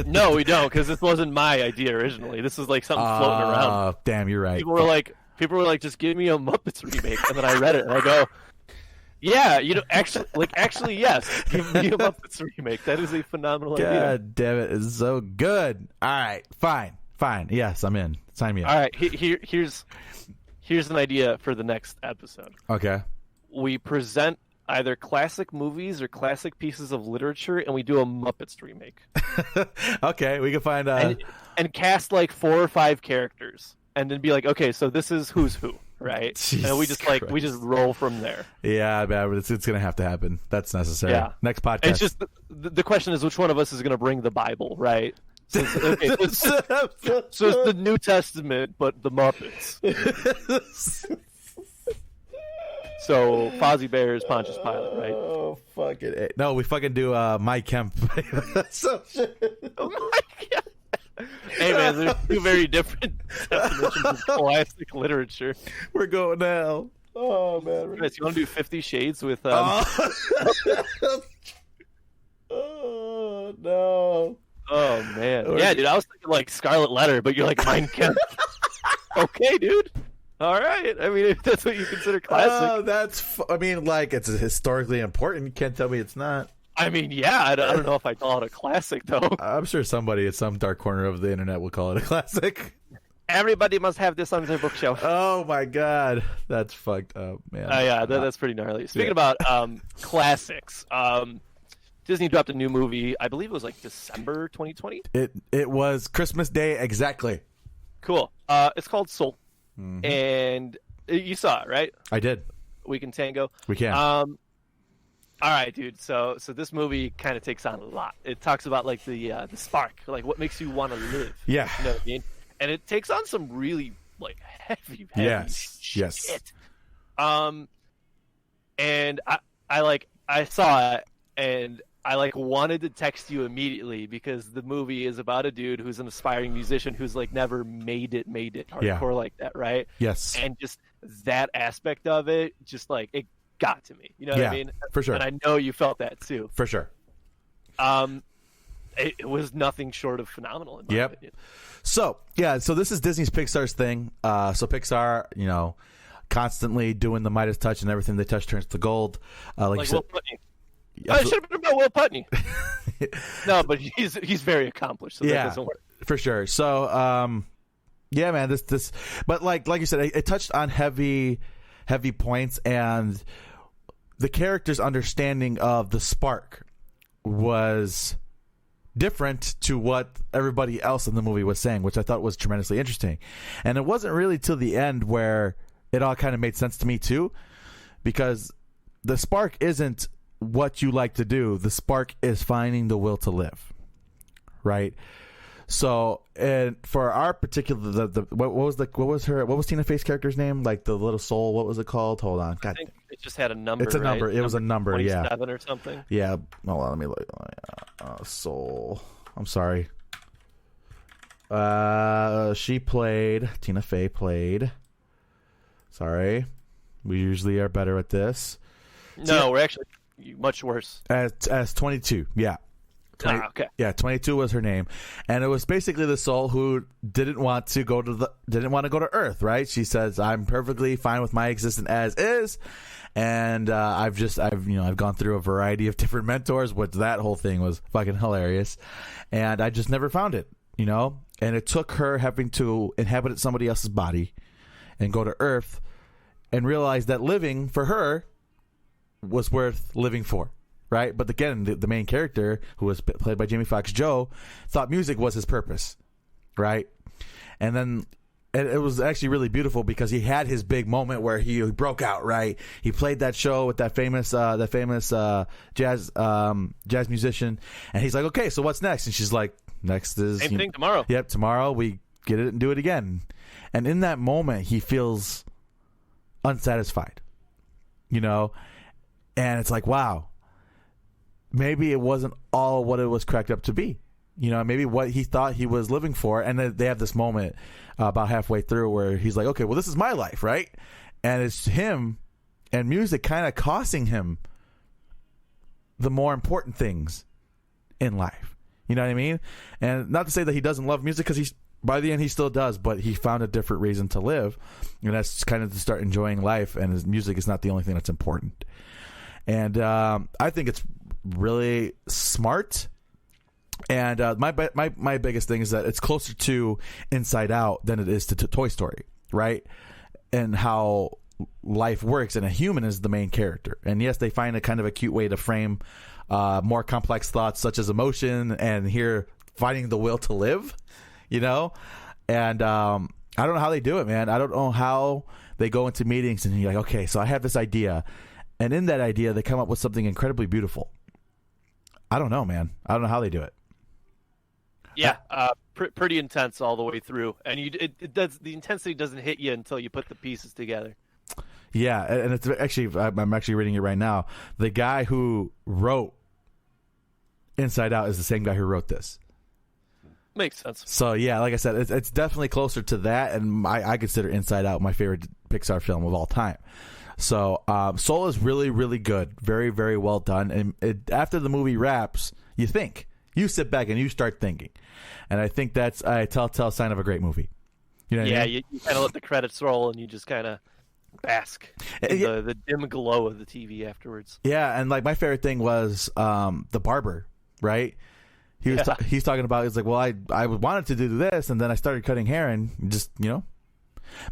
No, we don't, because this wasn't my idea originally. This is like something floating around. Damn, you're right. People were like, just give me a Muppets remake, and then I read it and I go, yeah, actually, yes, give me a Muppets remake. That is a phenomenal idea. God damn it, it's so good. All right, fine. Yes, I'm in. Sign me up. All right, here's an idea for the next episode. Okay. We present either classic movies or classic pieces of literature, and we do a Muppets remake. Okay, we can find and cast like 4 or 5 characters, and then be like, okay, so this is who's who, right? Jesus and we just roll from there. Yeah, man, it's gonna have to happen. That's necessary. Yeah. Next podcast. It's just the question is which one of us is gonna bring the Bible, right? So it's the New Testament, but the Muppets. So Fozzie Bear is Pontius Pilate, right? Oh, fuck it. No, we fucking do Mike Kemp. So shit. Oh my God. Hey, man, there's 2 very different definitions of classic literature. We're going now. Oh, man. Chris, you want to do 50 Shades with... Oh, no. Oh, man. Yeah, dude, I was thinking like Scarlet Letter, but you're like Mein Kampf. Okay, dude. All right. I mean, if that's what you consider classic. Oh, it's historically important. You can't tell me it's not. I mean, yeah, I don't know if I call it a classic, though. I'm sure somebody at some dark corner of the internet will call it a classic. Everybody must have this on their bookshelf. Oh, my God. That's fucked up, man. Yeah, that's pretty gnarly. Speaking about classics, Disney dropped a new movie. I believe it was like December 2020. It was Christmas Day, exactly. Cool. It's called Soul. Mm-hmm. And you saw it, right? I did. We can tango. We can. All right, dude. So this movie kind of takes on a lot. It talks about like the spark, like what makes you want to live. Yeah. You know what I mean? And it takes on some really like heavy shit. Yes. And I saw it and I wanted to text you immediately because the movie is about a dude who's an aspiring musician who's like never made it hardcore like that, right? Yes. And just that aspect of it, just like it got to me. You know what I mean? For sure. And I know you felt that too. For sure. It was nothing short of phenomenal in my opinion. So this is Disney's Pixar's thing. So Pixar, constantly doing the Midas touch and everything they touch turns to gold. Like you said, Will Putney. It should have been about Will Putney. No, but he's very accomplished, so that doesn't work. For sure. So, man, this, but like you said, it touched on heavy points, and the character's understanding of the spark was different to what everybody else in the movie was saying, which I thought was tremendously interesting. And it wasn't really till the end where it all kind of made sense to me too, because the spark isn't what you like to do. The spark is finding the will to live, right? So, and for our particular, what was Tina Fey's character's name? Like the little soul, what was it called? Hold on. God. I think it just had a number. It's a number. Right? It was a number. 27 or something. Yeah. Hold on. Let me look. Soul. I'm sorry. Tina Fey played. Sorry. We usually are better at this. No, we're actually much worse. As 22, yeah. Okay. Yeah, 22 was her name, and it was basically the soul who didn't want to go to Earth, right? She says, "I'm perfectly fine with my existence as is," and I've gone through a variety of different mentors, which that whole thing was fucking hilarious, and I just never found it, and it took her having to inhabit somebody else's body and go to Earth and realize that living for her was worth living for, right? But again, the main character, who was played by Jamie Foxx, Joe, thought music was his purpose, right? And then it was actually really beautiful because he had his big moment where he broke out, right? He played that show with that famous jazz musician, and he's like, "Okay, so what's next?" And she's like, "Next is same thing tomorrow." Yep, tomorrow we get it and do it again. And in that moment, he feels unsatisfied, and it's like, wow, maybe it wasn't all what it was cracked up to be. You know, maybe what he thought he was living for. And then they have this moment about halfway through where he's like, okay, well, this is my life, right? And it's him and music kind of costing him the more important things in life. You know what I mean? And not to say that he doesn't love music, because by the end he still does, but he found a different reason to live, and that's kind of to start enjoying life, and his music is not the only thing that's important. And I think it's really smart. And my biggest thing is that it's closer to Inside Out than it is to Toy Story, right? And how life works, and a human is the main character. And yes, they find a kind of a cute way to frame more complex thoughts such as emotion, and here finding the will to live, you know? And I don't know how they do it, man. I don't know how they go into meetings and you're like, okay, so I have this idea, and in that idea they come up with something incredibly beautiful. I don't know, man. I don't know how they do it. Yeah, pretty intense all the way through, and the intensity doesn't hit you until you put the pieces together. Yeah, and it's actually, I'm actually reading it right now. The guy who wrote Inside Out is the same guy who wrote this. Makes sense. So yeah, like I said, it's definitely closer to that, and I consider Inside Out my favorite Pixar film of all time. So Soul is really, really good, very, very well done. And after the movie wraps, you sit back and you start thinking, and I think that's a telltale sign of a great movie. You know what I mean? You kind of let the credits roll, and you just kind of bask in the dim glow of the TV afterwards. Yeah, and like my favorite thing was the barber, right? He's talking about, he's like, well, I wanted to do this, and then I started cutting hair, and just, you know,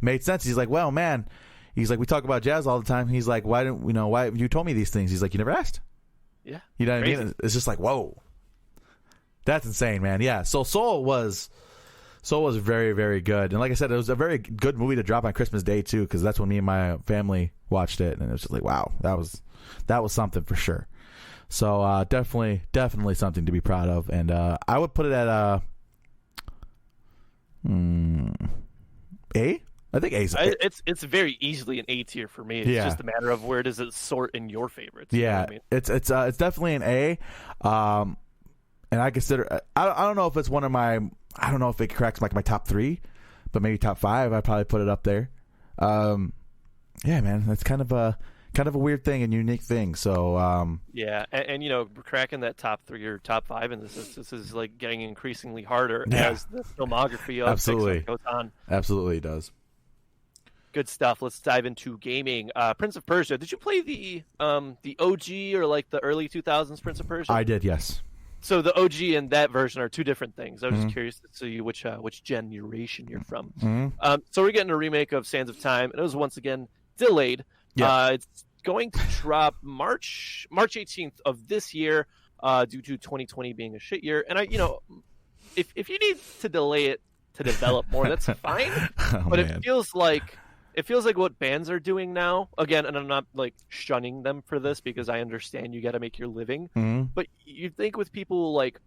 made sense. He's like, well, man, he's like, we talk about jazz all the time. He's like, why you told me these things? He's like, you never asked. Yeah, you know what crazy. I mean? It's just like, whoa, that's insane, man. Yeah, so Soul was very, very good, and like I said, it was a very good movie to drop on Christmas Day too, because that's when me and my family watched it, and it was just like, wow, that was something for sure. So definitely something to be proud of, and I would put it at A. I think A's. It's very easily an A tier for me. It's just a matter of where does it sort in your favorites. Yeah, you know what I mean? It's definitely an A. And I consider, I don't know if it's one of my, I don't know if it cracks like my top 3, but maybe top 5. I'd probably put it up there. Yeah, man, that's kind of a weird thing and unique thing. So yeah, and you know, cracking that top 3 or top 5, and this is like getting increasingly harder as the filmography of Pixar goes on. Absolutely, it does. Good stuff. Let's dive into gaming. Prince of Persia. Did you play the OG or like the early 2000s Prince of Persia? I did, yes. So the OG and that version are two different things. I was just curious to see which generation you're from. So we're getting a remake of Sands of Time, and it was once again delayed. Yeah. It's going to drop March 18th of this year, due to 2020 being a shit year. And if you need to delay it to develop more, that's fine. But man, it feels like what bands are doing now, again, and I'm not like shunning them for this because I understand you got to make your living, but you think with people like,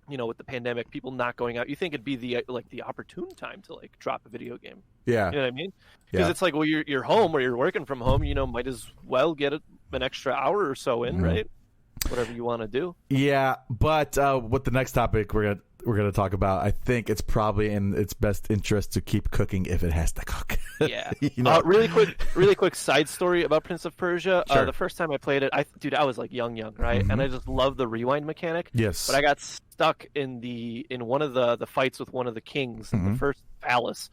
you know, with the pandemic, people not going out, you think it'd be the opportune time to like drop a video game. Yeah. You know what I mean? Because it's like, well, you're home or you're working from home, you know, might as well get an extra hour or so in, right? Whatever you want to do. Yeah, but with the next topic we're gonna talk about, I think it's probably in its best interest to keep cooking if it has to cook. Yeah. You know? Really quick side story about Prince of Persia. Sure. The first time I played it, I was like young, right? And I just loved the rewind mechanic. Yes. But I got stuck in one of the fights with one of the kings in the first palace.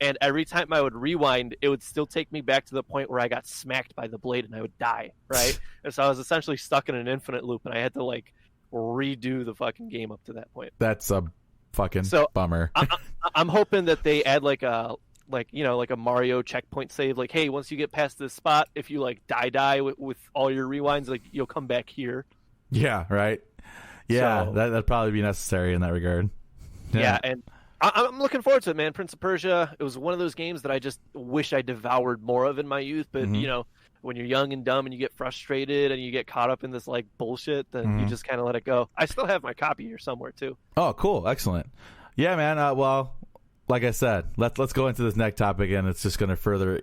And every time I would rewind, it would still take me back to the point where I got smacked by the blade and I would die, right? And so I was essentially stuck in an infinite loop, and I had to like redo the fucking game up to that point. That's a fucking bummer. I'm hoping that they add like a Mario checkpoint save. Like, hey, once you get past this spot, if you like die with all your rewinds, like you'll come back here. Yeah, right. Yeah, so, that'd probably be necessary in that regard. Yeah, and I'm looking forward to it, man. Prince of Persia, it was one of those games that I just wish I devoured more of in my youth. But, you know, when you're young and dumb and you get frustrated and you get caught up in this, like, bullshit, then you just kind of let it go. I still have my copy here somewhere, too. Oh, cool. Excellent. Yeah, man. Well, like I said, let's go into this next topic, and it's just going to further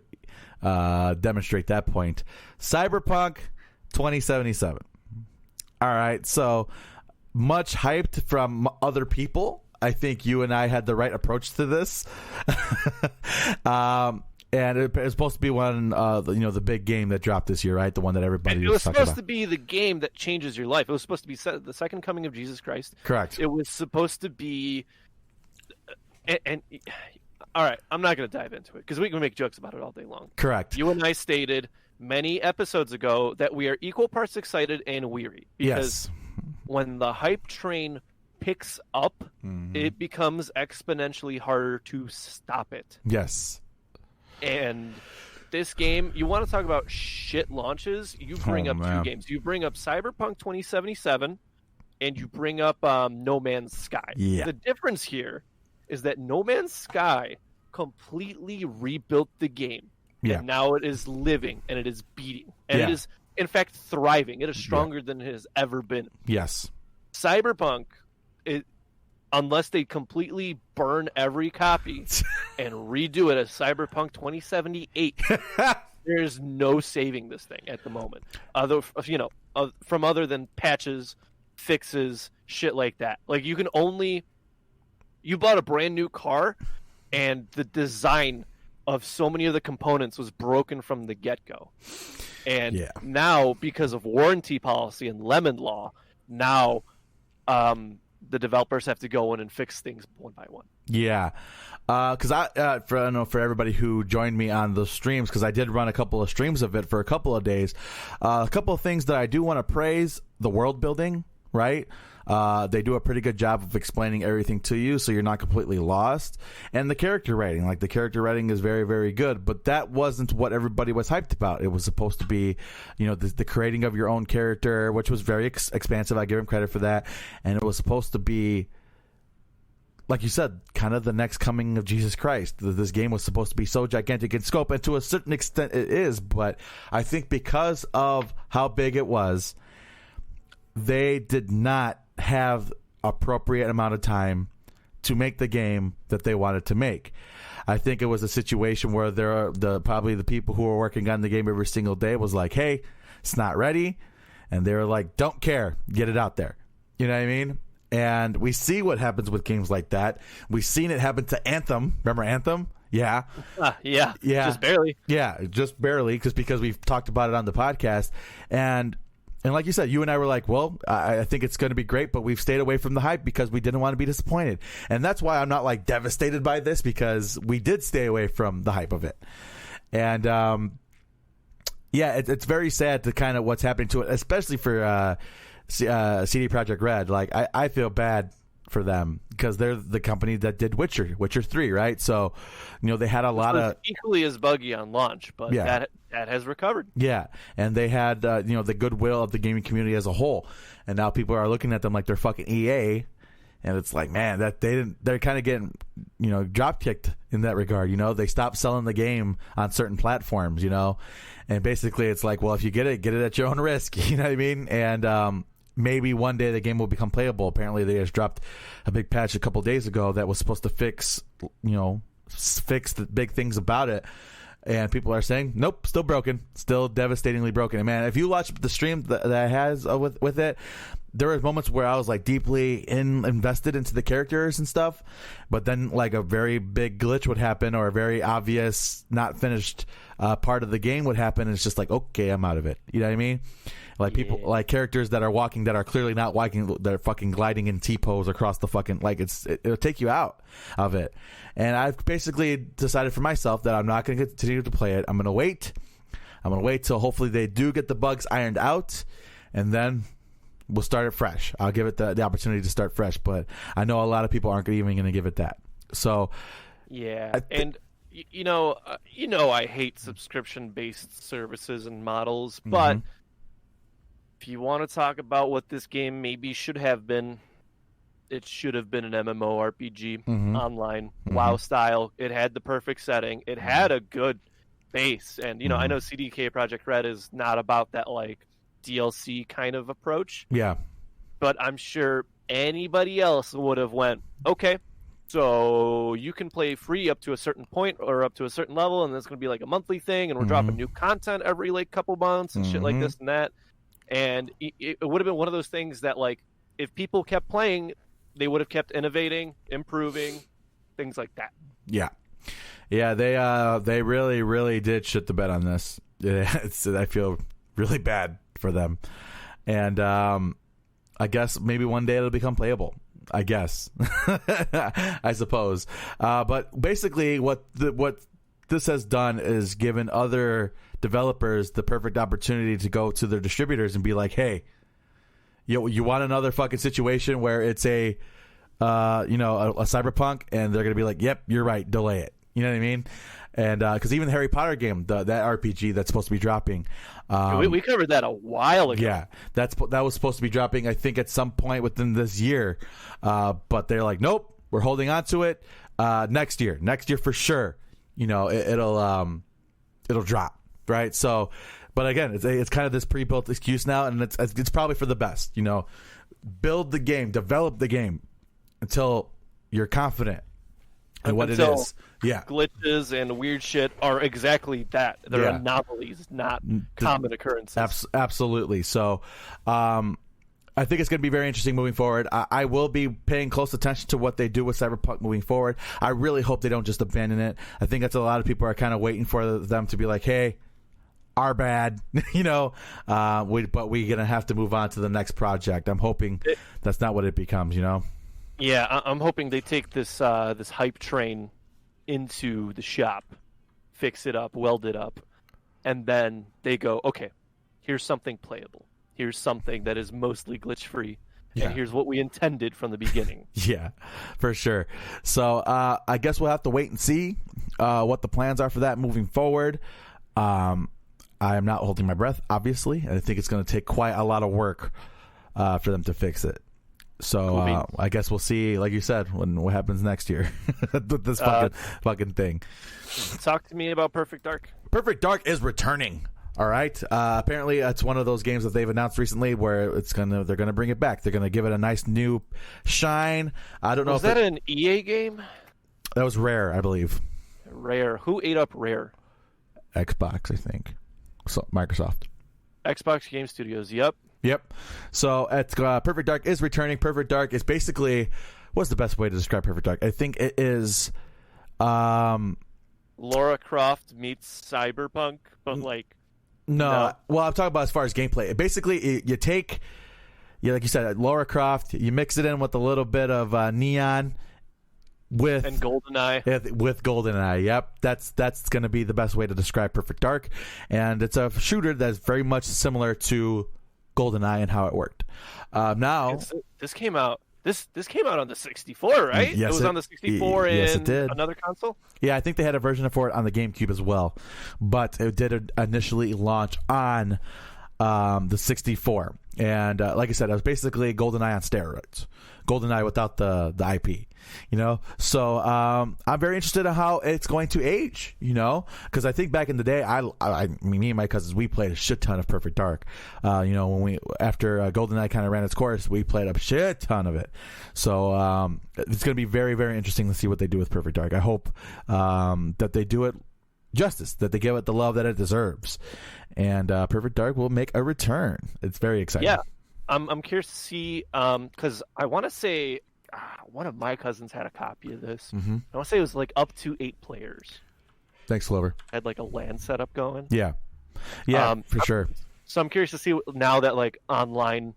demonstrate that point. Cyberpunk 2077. All right, so much hyped from other people. I think you and I had the right approach to this. And it was supposed to be one, the big game that dropped this year, right? The one that everybody It was talking supposed about. to be the game that changes your life. It was supposed to be the second coming of Jesus Christ. Correct. It was supposed to be, and all right, I'm not going to dive into it because we can make jokes about it all day long. Correct. You and I stated many episodes ago that we are equal parts excited and weary because when the hype train picks up, it becomes exponentially harder to stop it. Yes. And this game, you want to talk about shit launches, you bring up two games. You bring up Cyberpunk 2077 and you bring up No Man's Sky. Yeah. The difference here is that No Man's Sky completely rebuilt the game. Yeah. And now it is living and it is beating. And it is, in fact, thriving. It is stronger than it has ever been. Yes. Cyberpunk, unless they completely burn every copy and redo it as Cyberpunk 2078, there's no saving this thing at the moment. From other than patches, fixes, shit like that. Like you bought a brand new car, and the design of so many of the components was broken from the get-go. And now, because of warranty policy and lemon law, now the developers have to go in and fix things one by one. Yeah, because for everybody who joined me on the streams, because I did run a couple of streams of it for a couple of days. A couple of things that I do want to praise: the world building, right? They do a pretty good job of explaining everything to you, so you're not completely lost. And the character writing, the character writing is very, very good. But that wasn't what everybody was hyped about. It was supposed to be, the creating of your own character, which was very expansive. I give him credit for that. And it was supposed to be, like you said, kind of the next coming of Jesus Christ. This game was supposed to be so gigantic in scope, and to a certain extent it is. But I think because of how big it was, they did not have appropriate amount of time to make the game that they wanted to make. I think it was a situation where probably the people who were working on the game every single day was like, hey, it's not ready. And they were like, don't care, get it out there. You know what I mean? And we see what happens with games like that. We've seen it happen to Anthem. Remember Anthem? Yeah. Yeah. Just barely. Yeah, just barely, because we've talked about it on the podcast. And like you said, you and I were like, well, I think it's going to be great, but we've stayed away from the hype because we didn't want to be disappointed. And that's why I'm not devastated by this, because we did stay away from the hype of it. And it's very sad to kind of what's happening to it, especially for CD Projekt Red. I feel bad for them because they're the company that did Witcher 3, right? So, they had a lot of equally as buggy on launch, but that has recovered. Yeah, and they had the goodwill of the gaming community as a whole, and now people are looking at them like they're fucking EA, and it's like, man, that they're kind of getting drop kicked in that regard. They stopped selling the game on certain platforms, and basically it's like, well, if you get it at your own risk. You know what I mean? And maybe one day the game will become playable. Apparently, they just dropped a big patch a couple days ago that was supposed to fix the big things about it. And people are saying, nope, still broken, still devastatingly broken. And man, if you watch the stream that has with it, there were moments where I was deeply invested into the characters and stuff, but then a very big glitch would happen, or a very obvious not finished part of the game would happen, and it's just okay, I'm out of it. You know what I mean? People, characters that are walking, that are clearly not walking, they're fucking gliding in T-pose across the fucking, it'll take you out of it. And I've basically decided for myself that I'm not going to continue to play it. I'm going to wait. Till hopefully they do get the bugs ironed out, and then we'll start it fresh. I'll give it the opportunity to start fresh, but I know a lot of people aren't even going to give it that. So, yeah, I hate subscription-based services and models, but if you want to talk about what this game maybe should have been, it should have been an MMORPG online, WoW style. It had the perfect setting. It had a good base, and I know CDK Projekt Red is not about that DLC kind of approach. Yeah, but I'm sure anybody else would have went, okay, so you can play free up to a certain point or up to a certain level, and it's going to be a monthly thing, and we're dropping new content every couple months and shit like this and that. and it would have been one of those things that, like, if people kept playing, they would have kept innovating, improving, things like that. Yeah. They really, really did shit the bed on this. I feel really bad for them, and I guess maybe one day it'll become playable. I guess, I suppose. But basically, what this has done is given other developers the perfect opportunity to go to their distributors and be like, "Hey, you want another fucking situation where it's a Cyberpunk," and they're gonna be like, "Yep, you're right. Delay it." You know what I mean? And because even the Harry Potter game, that RPG that's supposed to be dropping, we covered that a while ago. Yeah, that was supposed to be dropping, I think, at some point within this year. But they're like, nope, we're holding on to it next year for sure. It'll drop, right? So, but again, it's kind of this pre-built excuse now, and it's probably for the best. Build the game, develop the game until you're confident in what it is. Yeah, glitches and weird shit are exactly that. They're anomalies, not common occurrences. Absolutely. So, I think it's going to be very interesting moving forward. I will be paying close attention to what they do with Cyberpunk moving forward. I really hope they don't just abandon it. I think that's a lot of people are kind of waiting for them to be like, hey, our bad, but we're going to have to move on to the next project. I'm hoping that's not what it becomes, Yeah, I'm hoping they take this this hype train into the shop, fix it up, weld it up, and then they go, okay, here's something playable. Here's something that is mostly glitch-free, and here's what we intended from the beginning. Yeah, for sure. So I guess we'll have to wait and see what the plans are for that moving forward. I am not holding my breath, obviously. I think it's going to take quite a lot of work for them to fix it. So Cool I guess we'll see, like you said, what happens next year with this fucking thing. Talk to me about Perfect Dark. Perfect Dark is returning. All right. Apparently, it's one of those games that they've announced recently where they're gonna bring it back. They're gonna give it a nice new shine. I don't know. Was that an EA game? That was Rare, I believe. Rare. Who ate up Rare? Xbox, I think. So Microsoft. Xbox Game Studios. Yep. So it's Perfect Dark is returning. Perfect Dark is basically, what's the best way to describe Perfect Dark? I think it is Lara Croft meets Cyberpunk, but like no. Well, I'm talking about as far as gameplay. Basically, you take, like you said, Lara Croft, you mix it in with a little bit of neon and GoldenEye. With GoldenEye, yep. That's going to be the best way to describe Perfect Dark, and it's a shooter that's very much similar to GoldenEye and how it worked. Now this came out. This came out on the 64, right? Yes, it was on the 64 yes, it did. Another console. Yeah, I think they had a version for it on the GameCube as well, but it did initially launch on the 64. And like I said, it was basically GoldenEye on steroids. GoldenEye without the IP, So I'm very interested in how it's going to age, because I think back in the day, me and my cousins, we played a shit ton of Perfect Dark. When after GoldenEye kind of ran its course, we played a shit ton of it. So it's going to be very, very interesting to see what they do with Perfect Dark. I hope that they do it justice, that they give it the love that it deserves, and Perfect Dark will make a return. It's very exciting. Yeah. I'm curious to see, because I want to say one of my cousins had a copy of this. Mm-hmm. I want to say it was like up to 8 players. Thanks, Clover. Had like a LAN setup going. Yeah, for sure. So I'm curious to see now that like online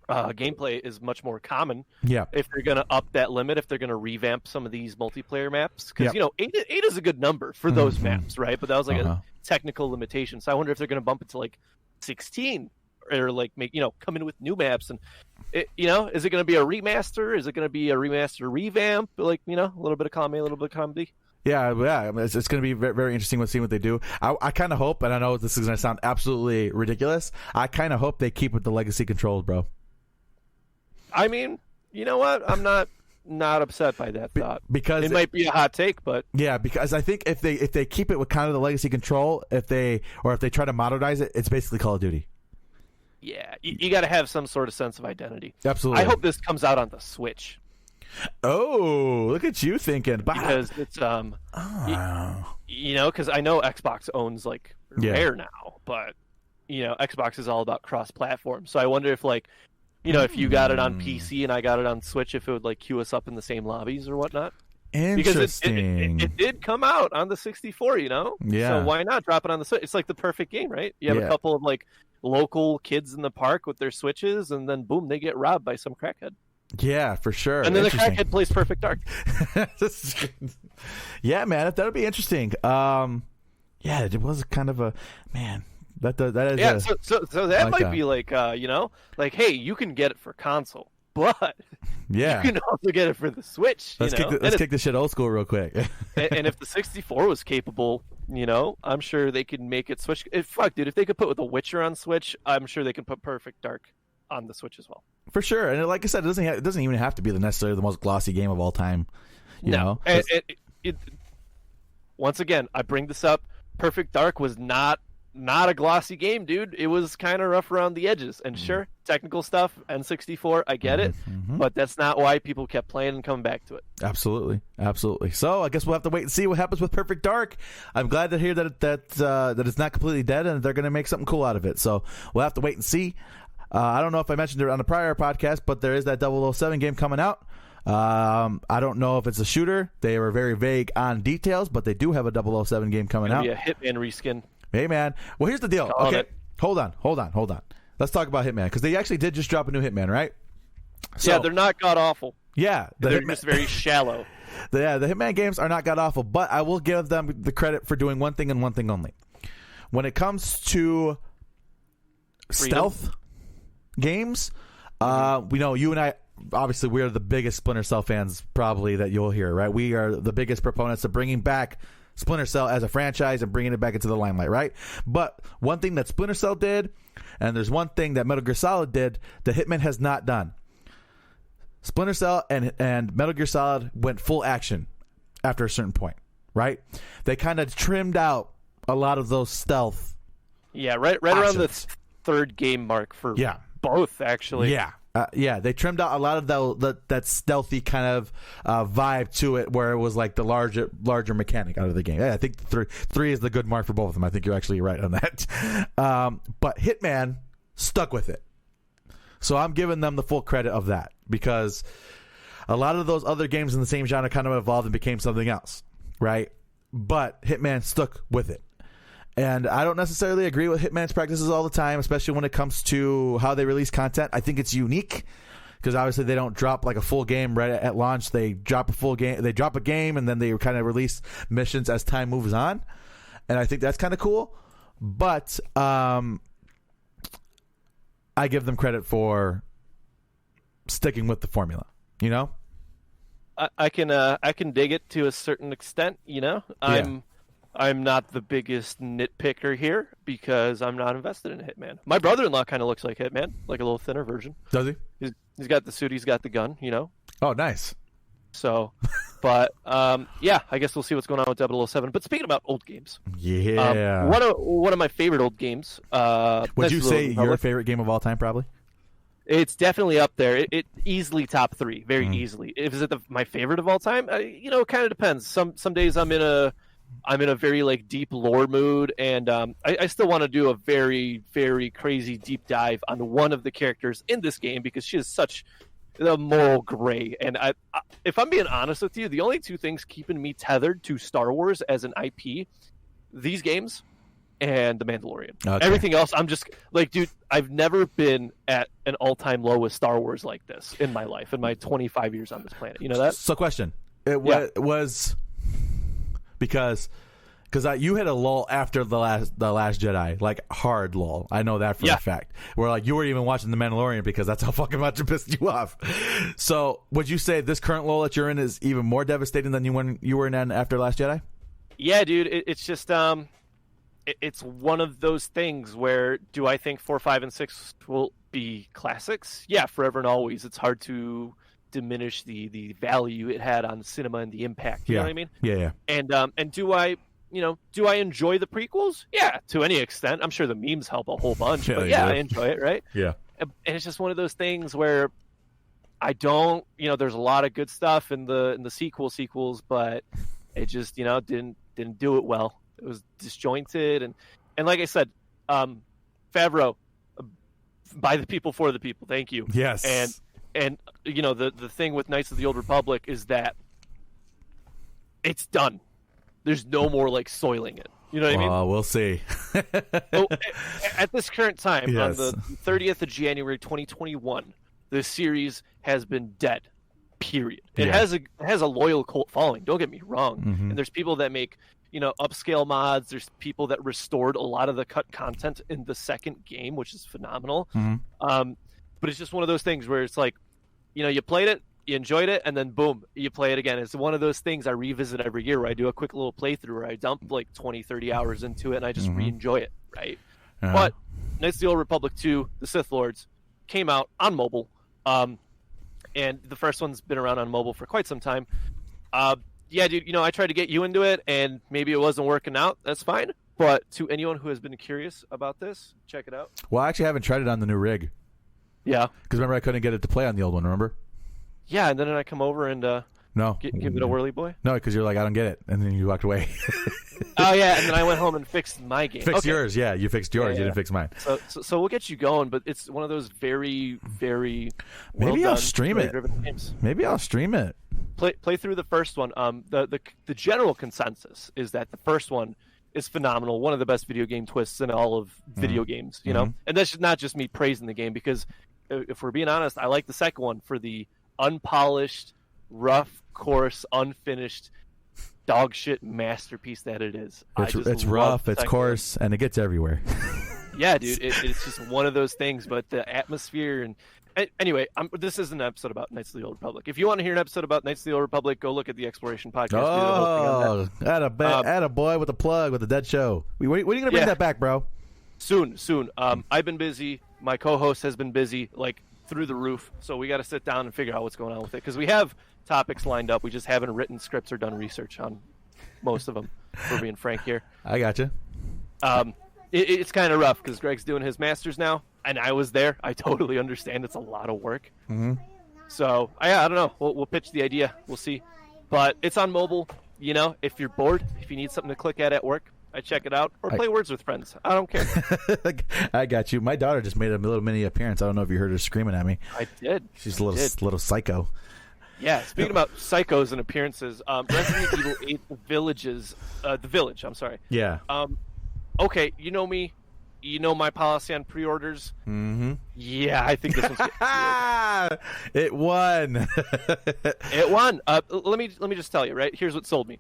gameplay is much more common. Yeah. If they're going to up that limit, if they're going to revamp some of these multiplayer maps, because 8 is a good number for those maps, right? But that was like a technical limitation. So I wonder if they're going to bump it to like 16. Or like come in with new maps, and is it going to be a remaster? Is it going to be a remaster revamp? Like a little bit of column A, a little bit of column B. Yeah. I mean, it's going to be very, very interesting to see what they do. I kind of hope, and I know this is going to sound absolutely ridiculous, I kind of hope they keep with the legacy controls, bro. I mean, you know what? I'm not upset by that thought, because it might be a hot take, but yeah, because I think if they keep it with kind of the legacy control, if they try to modernize it, it's basically Call of Duty. Yeah, you got to have some sort of sense of identity. Absolutely. I hope this comes out on the Switch. Oh, look at you thinking. Because it's because I know Xbox owns like Rare now, but Xbox is all about cross-platform. So I wonder if like, if you got it on PC and I got it on Switch, if it would like queue us up in the same lobbies or whatnot. Interesting. Because it did come out on the 64, Yeah. So why not drop it on the Switch? It's like the perfect game, right? You have a couple of like local kids in the park with their Switches, and then boom, they get robbed by some crackhead. Yeah, for sure. And then the crackhead plays Perfect Dark. Yeah, man, that would be interesting. Yeah, it was kind of a man. That is so that might be like like hey, you can get it for console, but you can also get it for the Switch. Let's kick this shit old school real quick. And if the 64 was capable, I'm sure they could make it Switch. Fuck, dude, if they could put with The Witcher on Switch, I'm sure they can put Perfect Dark on the Switch as well. For sure, and like I said, it doesn't even have to be necessarily the most glossy game of all time. You know. Once again, I bring this up. Perfect Dark was not a glossy game, dude. It was kind of rough around the edges. And sure, technical stuff, N64, I get it. But that's not why people kept playing and coming back to it. Absolutely. So I guess we'll have to wait and see what happens with Perfect Dark. I'm glad to hear that it's not completely dead and they're going to make something cool out of it. So we'll have to wait and see. I don't know if I mentioned it on the prior podcast, but there is that 007 game coming out. I don't know if it's a shooter. They were very vague on details, but they do have a 007 game coming out. Be a Hitman reskin. Hey, man. Well, here's the deal. Okay, hold on. Let's talk about Hitman, because they actually did just drop a new Hitman, right? So, yeah, they're not god-awful. Yeah. They're just very shallow. The Hitman games are not god-awful, but I will give them the credit for doing one thing and one thing only. When it comes to stealth games, we know you and I, obviously, we are the biggest Splinter Cell fans probably that you'll hear, right? We are the biggest proponents of bringing back Splinter Cell as a franchise and bringing it back into the limelight, right? But one thing that Splinter Cell did, and there's one thing that Metal Gear Solid did that Hitman has not done. Splinter Cell and Metal Gear Solid went full action after a certain point, right? They kind of trimmed out a lot of those stealth. Yeah, right around the third game mark for both, actually. Yeah, they trimmed out a lot of that stealthy kind of vibe to it, where it was like the larger mechanic out of the game. Yeah, I think three is the good mark for both of them. I think you're actually right on that. But Hitman stuck with it, so I'm giving them the full credit of that, because a lot of those other games in the same genre kind of evolved and became something else, right? But Hitman stuck with it. And I don't necessarily agree with Hitman's practices all the time, especially when it comes to how they release content. I think it's unique, because obviously they don't drop like a full game right at launch. They drop a full game. They drop a game, and then they kind of release missions as time moves on. And I think that's kind of cool. But I give them credit for sticking with the formula. You know, I can dig it to a certain extent. I'm not the biggest nitpicker here, because I'm not invested in Hitman. My brother-in-law kind of looks like Hitman, like a little thinner version. Does he? He's got the suit, he's got the gun, Oh, nice. So, but yeah, I guess we'll see what's going on with 007. But speaking about old games, one of my favorite old games. Would you say your favorite game of all time? Probably. It's definitely up there. It easily top 3, very easily. Is it my favorite of all time? It kind of depends. Some days I'm in a very like deep lore mood, and I still want to do a very, very crazy deep dive on one of the characters in this game, because she is such a moral gray. And if I'm being honest with you, the only two things keeping me tethered to Star Wars as an IP, these games and The Mandalorian. Okay. Everything else, I'm just like, dude, I've never been at an all-time low with Star Wars like this in my life, in my 25 years on this planet. You know that? So question. It was... Because you hit a lull after the last Jedi, like hard lull. I know that for a fact. Where like you were even watching The Mandalorian because that's how fucking much it pissed you off. So would you say this current lull that you're in is even more devastating than you were in after Last Jedi? Yeah, dude. It's just it's one of those things where, do I think 4, 5, and 6 will be classics? Yeah, forever and always. It's hard to diminish the value it had on cinema and the impact. You know what I mean? Yeah. And do I enjoy the prequels? Yeah, to any extent. I'm sure the memes help a whole bunch, but I enjoy it, right? Yeah. And it's just one of those things where I don't, there's a lot of good stuff in the sequels, but it just, didn't do it well. It was disjointed, and like I said, Favreau, by the people for the people. Thank you. Yes. And you know, the thing with Knights of the Old Republic is that it's done. There's no more like soiling it. You know what I mean? We'll see. So, at this current time, Yes. on the 30th of January 2021, the series has been dead. Period. It has a loyal cult following. Don't get me wrong. Mm-hmm. And there's people that make, you know, upscale mods. There's people that restored a lot of the cut content in the second game, which is phenomenal. Mm-hmm. But it's just one of those things where it's like, you know, you played it, you enjoyed it, and then boom, you play it again. It's one of those things I revisit every year where I do a quick little playthrough where I dump like 20, 30 hours into it and I just re-enjoy it, right? But Knights of the Old Republic 2, The Sith Lords, came out on mobile. And the first one's been around on mobile for quite some time. Yeah, dude, you know, I tried to get you into it and maybe it wasn't working out. That's fine. But to anyone who has been curious about this, check it out. Well, I actually haven't tried it on the new rig. Yeah. Because remember, I couldn't get it to play on the old one, remember? Yeah, and then I come over and No. give it a whirly boy. No, because you're like, I don't get it. And then you walked away. Oh, yeah, and then I went home and fixed my game. Fixed yours, yeah. You fixed yours. Yeah. You didn't fix mine. So we'll get you going, but it's one of those very, very Maybe I'll stream it. games. Maybe I'll stream it. Play through the first one. The general consensus is that the first one is phenomenal. One of the best video game twists in all of video games, you know? And that's not just me praising the game, because if we're being honest, I like the second one for the unpolished, rough, coarse, unfinished dog shit masterpiece that it is. It's rough, it's coarse, and it gets everywhere. Yeah, dude, it's just one of those things. But the atmosphere and anyway, this is an episode about Knights of the Old Republic. If you want to hear an episode about Knights of the Old Republic, go look at the Exploration podcast. Oh, atta boy with a plug with the Dead Show. When are you gonna bring that back, bro? Soon. I've been busy. My co-host has been busy, like through the roof. So we got to sit down and figure out what's going on with it, because we have topics lined up. We just haven't written scripts or done research on most of them. If we're being frank here. I gotcha. It's kind of rough because Greg's doing his master's now, and I was there. I totally understand. It's a lot of work. So I don't know. We'll pitch the idea. We'll see. But it's on mobile. You know, if you're bored, if you need something to click at work, I check it out, or play Words with Friends. I don't care. I got you. My daughter just made a little mini appearance. I don't know if you heard her screaming at me. I did. She's a little psycho. Yeah. Speaking about psychos and appearances, Resident Evil 8: The Village. I'm sorry. Yeah. Okay. You know me. You know my policy on pre-orders. Yeah, I think this one's it won. It won. Let me just tell you, right? Here's what sold me.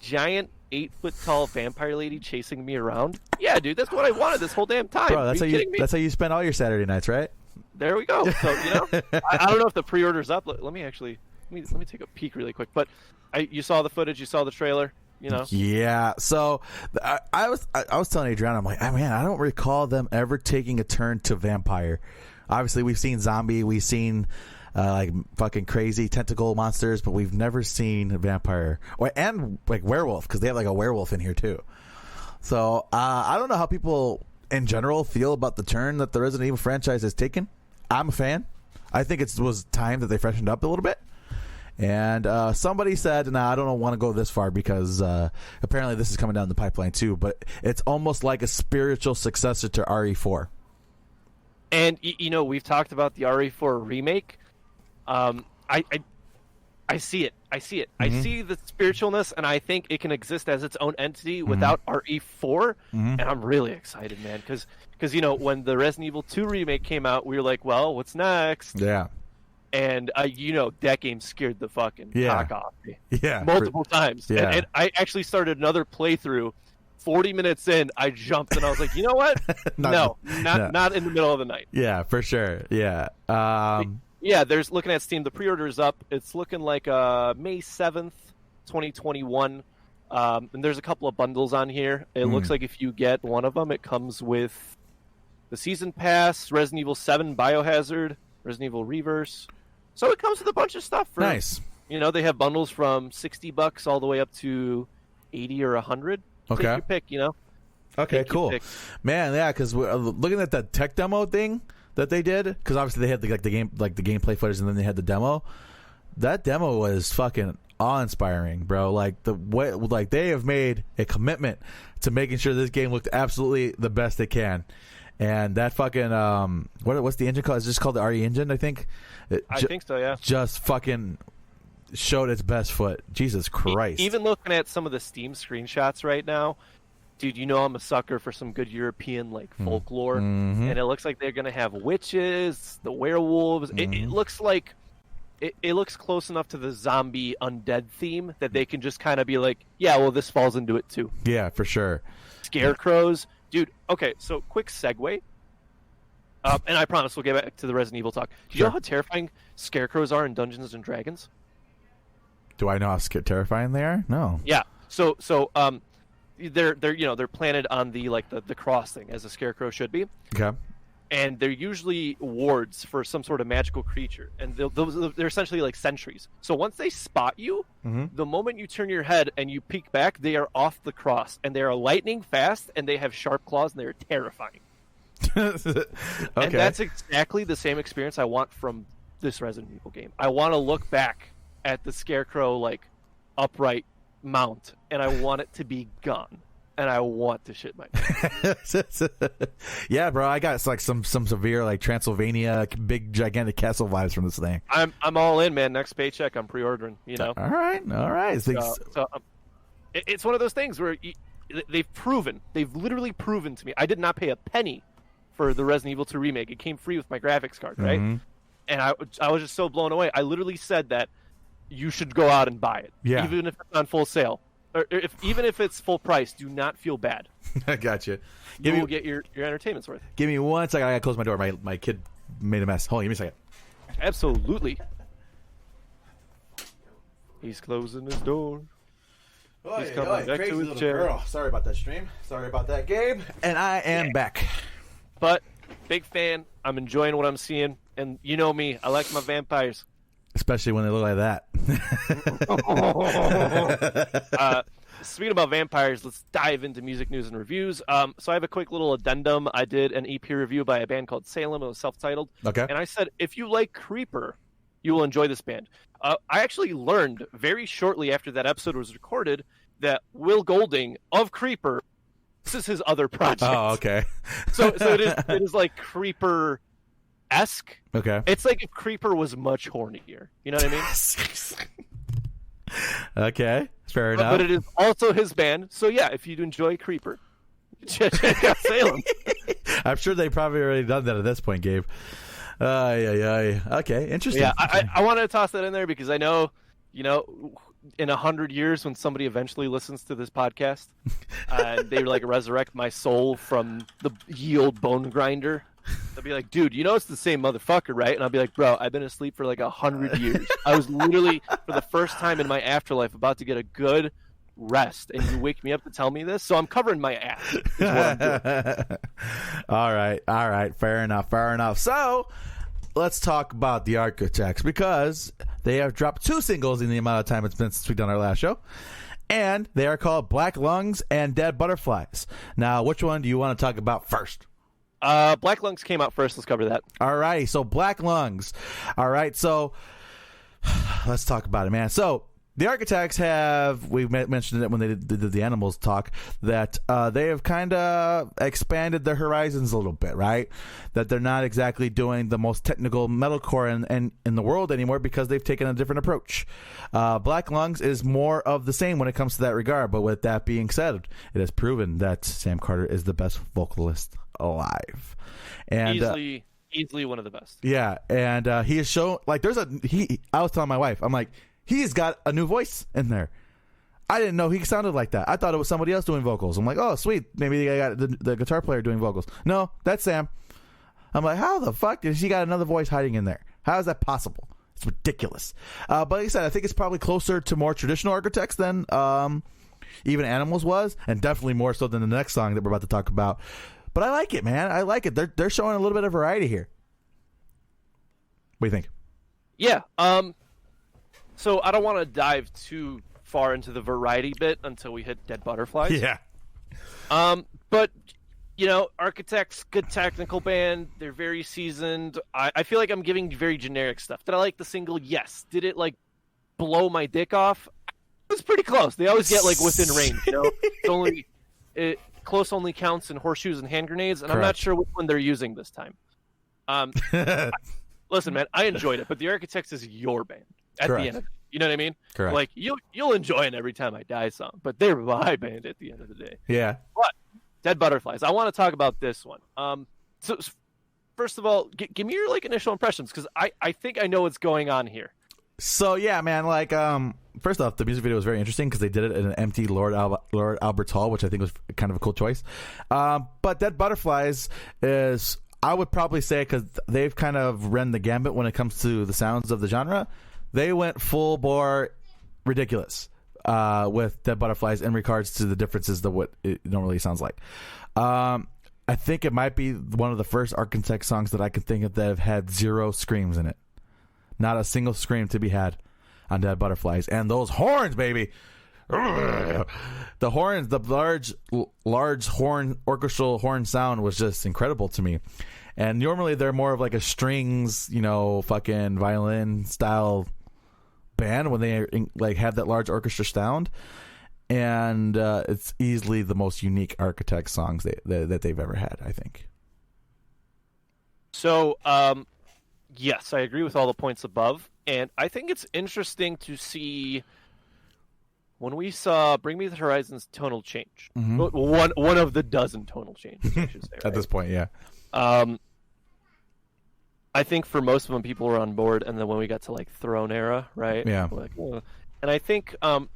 Giant 8-foot-tall vampire lady chasing me around. Yeah, dude, that's what I wanted this whole damn time. Bro, that's how you spend all your Saturday nights, right? There we go. So, you know, I don't know if the pre-order's up. Let me take a peek really quick. But you saw the footage, you saw the trailer, you know. Yeah. So I was telling Adriana, I'm like, man, I don't recall them ever taking a turn to vampire. Obviously, we've seen zombie, we've seen like fucking crazy tentacle monsters, but we've never seen a vampire and like werewolf, because they have like a werewolf in here too. So I don't know how people in general feel about the turn that the Resident Evil franchise has taken. I'm a fan. I think it was time that they freshened up a little bit. And somebody said, I don't want to go this far, because apparently this is coming down the pipeline too, but it's almost like a spiritual successor to RE4. And, you know, we've talked about the RE4 remake. I see it. I see the spiritualness, and I think it can exist as its own entity without RE4. And I'm really excited, man, because you know, when the Resident Evil 2 remake came out, we were like, well, what's next? Yeah. And you know, that game scared the fucking cock off me. Yeah. Multiple times. Yeah. And I actually started another playthrough. 40 minutes in, I jumped and I was like, you know what? Not in the middle of the night. Yeah, for sure. Yeah. Yeah, there's looking at Steam. The pre-order is up. It's looking like May 7th, 2021. And there's a couple of bundles on here. It looks like if you get one of them, it comes with the Season Pass, Resident Evil 7 Biohazard, Resident Evil Reverse. So it comes with a bunch of stuff. Nice. You know, they have bundles from $60 all the way up to 80 or 100. Okay. Take your pick, you know. Okay, cool. Man, yeah, because we're looking at that tech demo thing that they did, because obviously they had the gameplay footage, and then they had the demo. That demo was fucking awe-inspiring, bro. Like the way, like they have made a commitment to making sure this game looked absolutely the best it can. And that fucking what's the engine called? It's just called the RE engine, I think. I think so, yeah. Just fucking showed its best foot. Jesus Christ. Even looking at some of the Steam screenshots right now, dude, you know I'm a sucker for some good European like folklore, and it looks like they're gonna have witches, the werewolves. It looks like it looks close enough to the zombie undead theme that they can just kind of be like, yeah, well, this falls into it too. Yeah, for sure. Scarecrows, dude. Okay, so quick segue. And I promise we'll get back to the Resident Evil talk. Do you know how terrifying scarecrows are in Dungeons and Dragons? Do I know how terrifying they are? No. Yeah. So they're they're planted on the the crossing as a scarecrow should be. Okay. And they're usually wards for some sort of magical creature, and they're essentially like sentries. So once they spot you, the moment you turn your head and you peek back, they are off the cross, and they are lightning fast, and they have sharp claws, and they're terrifying. Okay. And that's exactly the same experience I want from this Resident Evil game. I want to look back at the scarecrow like upright mount, and I want it to be gone. And I want to shit my pants. Yeah, bro, I got like some severe like Transylvania big gigantic castle vibes from this thing. I'm all in, man. Next paycheck, I'm pre-ordering. You know. All right. It's one of those things where they've literally proven to me. I did not pay a penny for the Resident Evil 2 remake. It came free with my graphics card, right? And I was just so blown away. I literally said that you should go out and buy it, even if it's on full sale. Or even if it's full price, do not feel bad. I got you. You will get your entertainment's worth. Give me 1 second. I gotta close my door. My kid made a mess. Hold on, give me a second. Absolutely. He's closing his door. He's coming back to his chair. Girl. Sorry about that stream. Sorry about that, Gabe. And I am back. But big fan. I'm enjoying what I'm seeing, and you know me. I like my vampires. Especially when they look like that. Speaking about vampires, let's dive into music news and reviews. So I have a quick little addendum. I did an EP review by a band called Salem. It was self-titled. Okay. And I said, if you like Creeper, you will enjoy this band. I actually learned very shortly after that episode was recorded that Will Golding of Creeper, this is his other project. Oh, okay. So it is like Creeper-esque. Okay. It's like if Creeper was much hornier. You know what I mean? Okay. Fair enough. But it is also his band. So yeah, if you enjoy Creeper, check out Salem. I'm sure they've probably already done that at this point, Gabe. Okay, interesting. Yeah, I wanted to toss that in there because I know, in 100 years when somebody eventually listens to this podcast, they like resurrect my soul from the ye old bone grinder. They'll be like, dude, it's the same motherfucker, right? And I'll be like, bro, I've been asleep for like 100 years. I was literally, for the first time in my afterlife, about to get a good rest, and you wake me up to tell me this, so I'm covering my ass. Is what I'm doing. All right. Fair enough. So let's talk about the Architects, because they have dropped 2 singles in the amount of time it's been since we've done our last show. And they are called Black Lungs and Dead Butterflies. Now, which one do you want to talk about first? Black Lungs came out first. Let's cover that. All right. So Black Lungs. All right. So let's talk about it, man. So the Architects we mentioned it when they did the Animals talk, that they have kind of expanded their horizons a little bit, right? That they're not exactly doing the most technical metalcore in the world anymore, because they've taken a different approach. Black Lungs is more of the same when it comes to that regard, but with that being said, it has proven that Sam Carter is the best vocalist alive. And easily one of the best. Yeah, and he has shown, like, I was telling my wife, I'm like, he's got a new voice in there. I didn't know he sounded like that. I thought it was somebody else doing vocals. I'm like, oh, sweet. Maybe they got the guitar player doing vocals. No, that's Sam. I'm like, how the fuck did she got another voice hiding in there? How is that possible? It's ridiculous. But like I said, I think it's probably closer to more traditional Architects than even Animals was, and definitely more so than the next song that we're about to talk about. But I like it, man. I like it. They're showing a little bit of variety here. What do you think? Yeah. So I don't want to dive too far into the variety bit until we hit Dead Butterflies. Yeah. But Architects, good technical band. They're very seasoned. I feel like I'm giving very generic stuff. Did I like the single? Yes. Did it like blow my dick off? It was pretty close. They always get like within range. It's only close only counts in horseshoes and hand grenades, and Correct. I'm not sure which one they're using this time. Listen, man, I enjoyed it, but the Architects is your band at Correct. the end of it. You know what I mean? Correct. Like, you'll enjoy an Every Time I Die song, but they're my band at the end of the day. Yeah. But Dead Butterflies, I want to talk about this one. So first of all, give me your initial impressions, because I think I know what's going on here. So yeah, man. Like, first off, the music video was very interesting because they did it in an empty Lord Albert's Hall, which I think was kind of a cool choice. But Dead Butterflies is, I would probably say, because they've kind of run the gambit when it comes to the sounds of the genre. They went full bore ridiculous with Dead Butterflies in regards to the differences to what it normally sounds like. I think it might be one of the first Architect songs that I can think of that have had 0 screams in it. Not a single scream to be had on Dead Butterflies. And those horns, baby. The horns, the large horn, orchestral horn sound was just incredible to me. And normally they're more of like a strings, fucking violin style band when they have that large orchestra sound. And it's easily the most unique Architect songs that they've ever had, I think. So, yes, I agree with all the points above, and I think it's interesting to see when we saw Bring Me the Horizon's tonal change. Mm-hmm. One of the dozen tonal changes, I should say. At this point, yeah. I think for most of them, people were on board, and then when we got to Throne era, right? Yeah. And I think not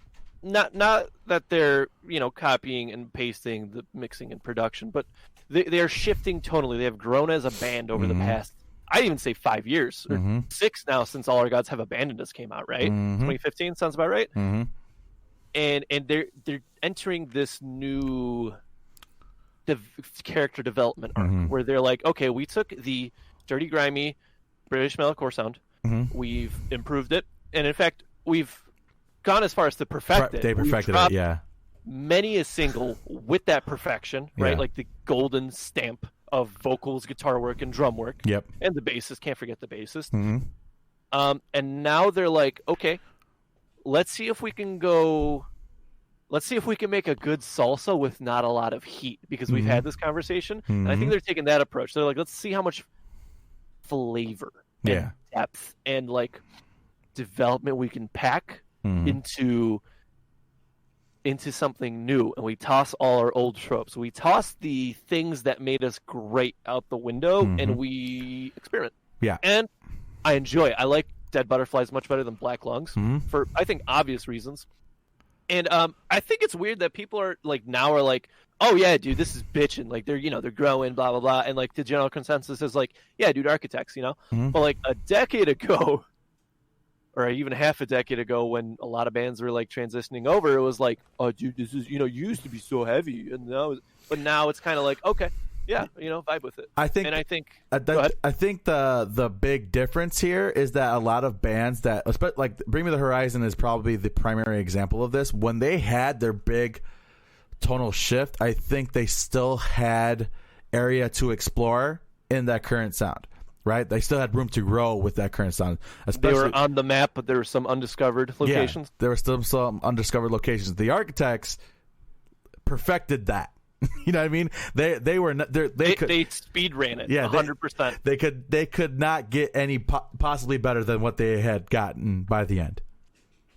that they're copying and pasting the mixing and production, but they are shifting tonally. They have grown as a band over the past, I'd even say 5 years or 6 now, since All Our Gods Have Abandoned Us came out, right? 2015 sounds about right. And they're entering this new character development arc where they're like, okay, we took the dirty, grimy British metalcore sound, we've improved it, and in fact, we've gone as far as to perfect it. They perfected it, yeah. Many a single with that perfection, right? Yeah. Like the golden stamp of vocals, guitar work, and drum work. Yep. And the bassist, can't forget the bassist. And now they're like, okay, let's see if we can make a good salsa with not a lot of heat, because we've had this conversation. And I think they're taking that approach. They're like, let's see how much flavor and depth and development we can pack into something new, and we toss all our old tropes. We toss the things that made us great out the window, and we experiment. Yeah. And I enjoy it. I like Dead Butterflies much better than Black Lungs for, I think, obvious reasons. And I think it's weird that people are now oh yeah, dude, this is bitchin'. They're growing, blah blah blah, and the general consensus is yeah, dude, Architects, But a decade ago, or even half a decade ago, when a lot of bands were transitioning over, it was oh, dude, this is you used to be so heavy, and now it's kind of okay, yeah, vibe with it. I think the big difference here is that a lot of bands that, Bring Me the Horizon is probably the primary example of this. When they had their big tonal shift, I think they still had area to explore in that current sound. Right, they still had room to grow with that current sound. They were on the map, but there were some undiscovered locations. Yeah, there were still some undiscovered locations. The Architects perfected that. You know what I mean? They speed ran it. Yeah, 100%. They could not get any possibly better than what they had gotten by the end.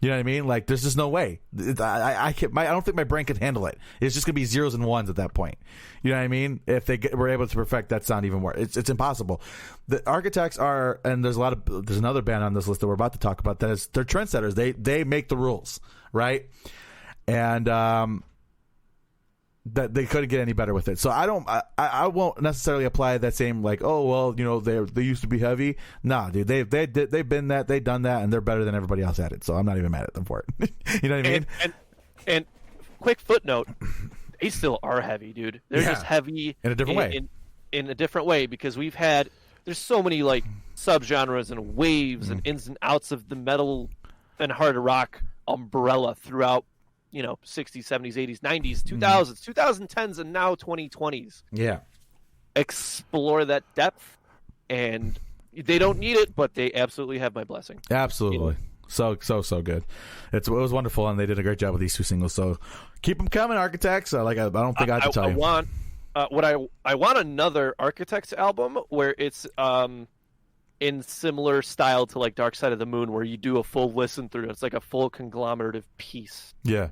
You know what I mean? There's just no way. I don't think my brain could handle it. It's just gonna be zeros and ones at that point. You know what I mean? If they were able to perfect that sound even more, it's impossible. The Architects are, and there's another band on this list that we're about to talk about that is, they're trendsetters. They make the rules, right? And that they couldn't get any better with it. So I won't necessarily apply that same they used to be heavy. Nah, dude, they've been that, they've done that, and they're better than everybody else at it. So I'm not even mad at them for it. You know what I mean? And quick footnote, they still are heavy, dude. They're just heavy in a different way. In a different way, because there's so many subgenres and waves and ins and outs of the metal and hard rock umbrella throughout 60s, 70s, 80s, 90s, 2000s, 2010s, and now 2020s. Yeah. Explore that depth, and they don't need it, but they absolutely have my blessing. Absolutely. So good. It was wonderful, and they did a great job with these 2 singles. So keep them coming, Architects. I don't think I have to tell you. I want another Architects album where it's in similar style to like Dark Side of the Moon, where you do a full listen through. It's like a full conglomerative piece. Yeah,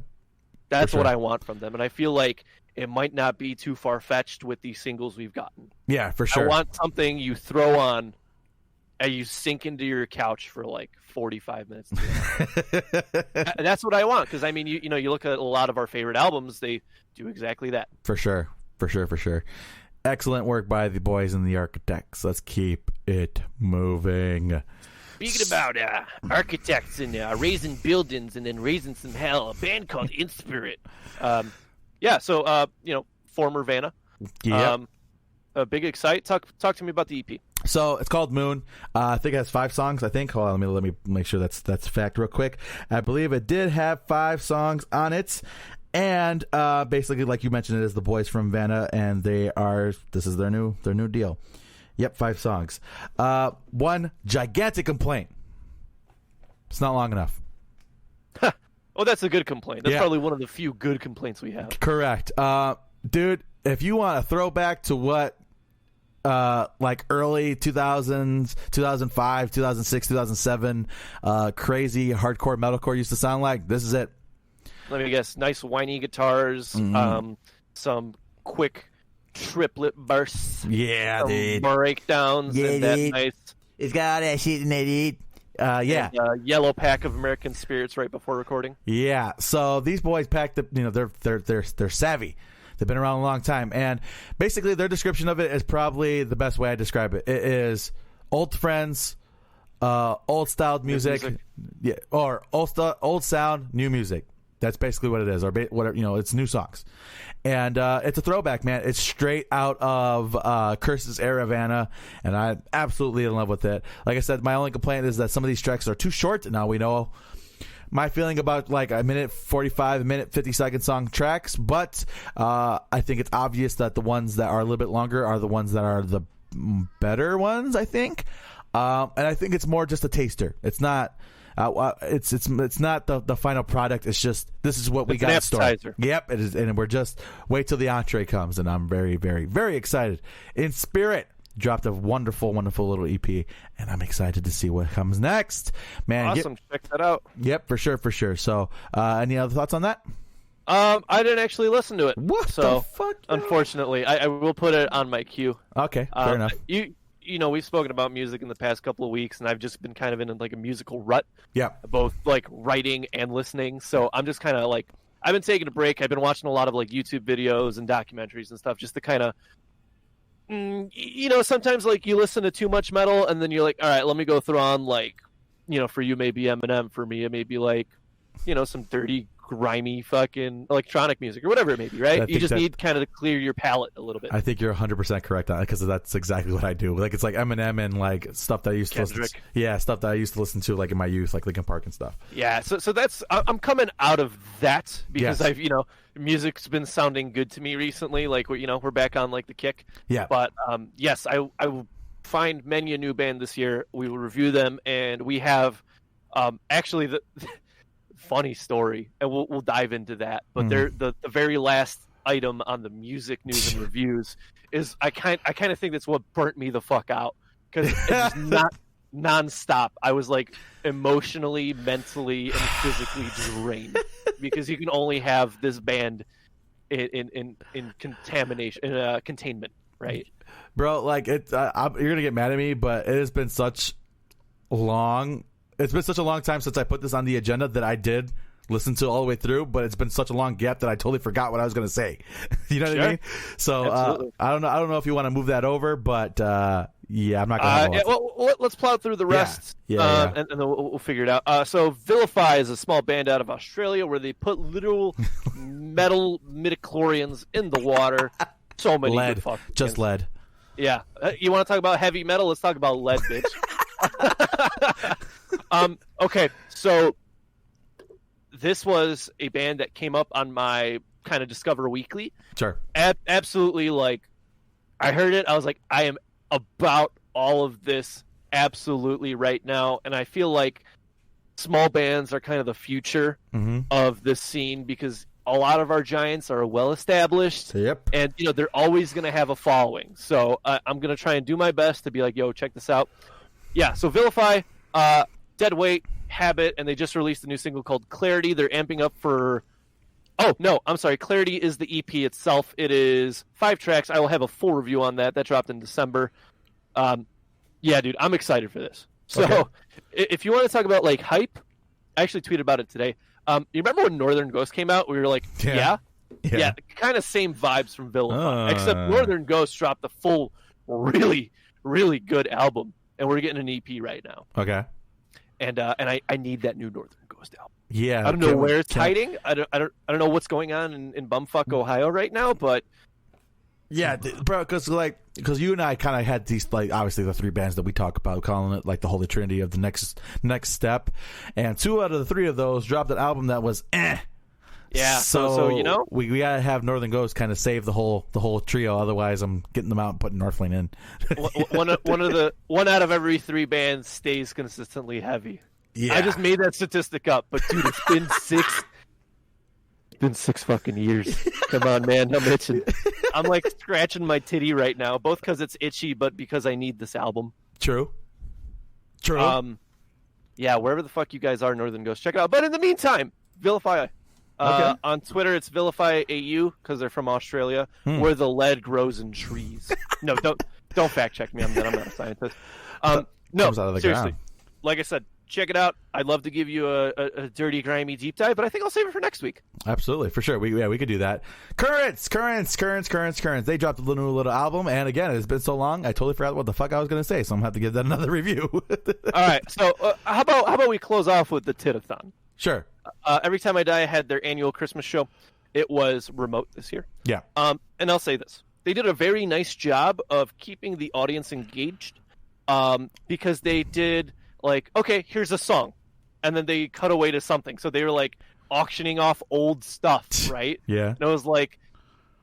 that's what I want from them, and I feel like it might not be too far fetched with these singles we've gotten. Yeah, for sure. I want something you throw on and you sink into your couch for like 45 minutes. That's what I want, because I mean, you look at a lot of our favorite albums, they do exactly that. For sure. Excellent work by the boys and the Architects. Let's keep it moving. Speaking about architects and raising buildings and then raising some hell, a band called Inspirit. Former Vanna. Yeah. A big excite. Talk to me about the EP. So it's called Moon. I think it has 5 songs. I think. Hold on, let me make sure that's fact real quick. I believe it did have 5 songs on it. And basically, like you mentioned, it is the boys from Vanna, and this is their new deal. Yep, 5 songs. One gigantic complaint. It's not long enough. Oh, that's a good complaint. That's probably one of the few good complaints we have. Correct. Dude, if you want to throw back to what like early 2000s, 2005, 2006, 2007 crazy hardcore metalcore used to sound like, this is it. Let me guess. Nice whiny guitars, some quick triplet bursts, dude. breakdowns, and that nice. It's got all that shit in it, dude. And, yellow pack of American Spirits right before recording. Yeah. So these boys packed up. They're savvy. They've been around a long time, and basically their description of it is probably the best way I describe it. It is old friends, old styled music, or old sound, new music. That's basically what it is, or whatever. It's new songs, and it's a throwback, man. It's straight out of Curse's era, Vanna, and I'm absolutely in love with it. Like I said, my only complaint is that some of these tracks are too short. Now we know my feeling about like a minute 45, a minute 50-second song tracks, but I think it's obvious that the ones that are a little bit longer are the ones that are the better ones, I think, and I think it's more just a taster. It's not. It's not the final product. It's just, this is what we got in store. Yep, it is, and we're just wait till the entree comes, and I'm very, very, very excited. Inspirit dropped a wonderful, wonderful little EP, and I'm excited to see what comes next. Man, awesome! Check that out. Yep, for sure. So, any other thoughts on that? I didn't actually listen to it. What the fuck? Unfortunately, I will put it on my queue. Okay, fair enough. We've spoken about music in the past couple of weeks, and I've just been kind of in like a musical rut. Yeah. Both like writing and listening. So I'm just kind of like, I've been taking a break. I've been watching a lot of like YouTube videos and documentaries and stuff just to kind of, sometimes like you listen to too much metal and then you're like, all right, let me go through on like, for you maybe Eminem, for me it may be like, some dirty, grimy fucking electronic music or whatever it may be, right? You just need kind of to clear your palate a little bit. I think you're 100% correct on it, because that's exactly what I do. Like, it's like Eminem and like stuff that I used to listen to. Yeah, stuff that I used to listen to like in my youth, like Linkin Park and stuff. Yeah, so that's, I'm coming out of that because I've music's been sounding good to me recently. Like we're back on like the kick. Yeah. But yes, I will find many a new band this year. We will review them, and we have actually the funny story, and we'll dive into that. But the very last item on the music news and reviews is I kind of think that's what burnt me the fuck out, because it's not nonstop. I was like emotionally, mentally, and physically drained because you can only have this band in containment, right? Bro, like you're gonna get mad at me, but it has been such long. It's been such a long time since I put this on the agenda that I did listen to all the way through, but it's been such a long gap that I totally forgot what I was going to say. You know what I mean? So I don't know if you want to move that over, but yeah, I'm not going to. Well, let's plow through the rest, and then we'll figure it out. So Vilify is a small band out of Australia where they put literal metal midichlorians in the water. So many lead, good fucking just lead. Yeah, you want to talk about heavy metal? Let's talk about lead, bitch. Okay, so this was a band that came up on my kind of Discover Weekly. Sure. Absolutely, like, I heard it, I was like, I am about all of this absolutely right now, and I feel like small bands are kind of the future of this scene because a lot of our giants are well established. Yep. And, they're always going to have a following. So I'm going to try and do my best to be like, yo, check this out. Yeah, so Vilify, Dead Weight, Habit, and they just released a new single called Clarity. They're amping up for... Oh, no, I'm sorry. Clarity is the EP itself. It is 5 tracks. I will have a full review on that. That dropped in December. Yeah, dude, I'm excited for this. So if you want to talk about, like, hype, I actually tweeted about it today. You remember when Northern Ghost came out? We were like, yeah, kind of same vibes from Vilify, except Northern Ghost dropped the full, really, really good album, and we're getting an EP right now. Okay. And I need that new Northern Ghost album. Yeah. I don't know where it's hiding. I don't know what's going on in bumfuck Ohio right now, but yeah, bro, because you and I kind of had these, like, obviously the 3 bands that we talk about, calling it like the Holy Trinity of the next step, and 2 out of the 3 of those dropped an album that was eh. Yeah, so we gotta have Northern Ghost kind of save the whole trio. Otherwise, I'm getting them out and putting Northlane in. one out of every 3 bands stays consistently heavy. Yeah, I just made that statistic up, but dude, it's been 6. It's been 6 fucking years. Come on, man, I'm itching. I'm like scratching my titty right now, both because it's itchy, but because I need this album. True. Yeah, wherever the fuck you guys are, Northern Ghost, check it out. But in the meantime, Vilify. On Twitter, it's VilifyAU because they're from Australia, where the lead grows in trees. No, don't fact check me on that. I'm not a scientist. No, seriously. Ground. Like I said, check it out. I'd love to give you a dirty, grimy deep dive, but I think I'll save it for next week. Absolutely, for sure. We could do that. Currents. They dropped a new little album, and again, it's been so long, I totally forgot what the fuck I was going to say, so I'm going to have to give that another review. All right, so how about we close off with the TIDathon? Sure. Every Time I Die had their annual Christmas show. It was remote this year. Yeah. And I'll say this. They did a very nice job of keeping the audience engaged because they did, like, okay, here's a song. And then they cut away to something. So they were, like, auctioning off old stuff, right? Yeah. And it was, like,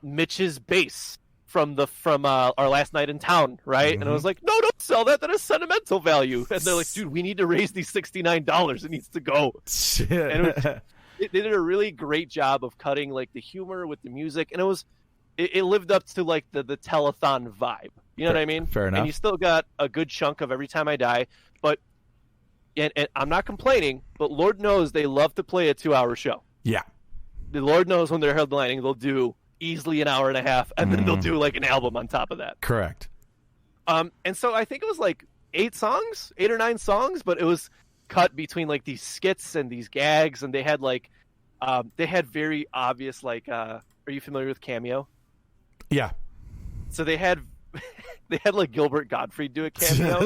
Mitch's bass from our last night in town, right? And I was like, no, don't sell that. That has sentimental value. And they're like, dude, we need to raise these $69. It needs to go. And they did a really great job of cutting, like, the humor with the music, and it lived up to, like, the telethon vibe. You know what I mean? Fair enough. And you still got a good chunk of Every Time I Die, but and I'm not complaining, but Lord knows they love to play a 2-hour show. Yeah. The Lord knows when they're headlining, they'll do easily an hour and a half, and then they'll do, like, an album on top of that. Correct. And so I think it was like 8 or 9 songs, but it was cut between, like, these skits and these gags, and they had, like, they had very obvious, like, are you familiar with Cameo? Yeah. So they had like Gilbert Gottfried do a cameo.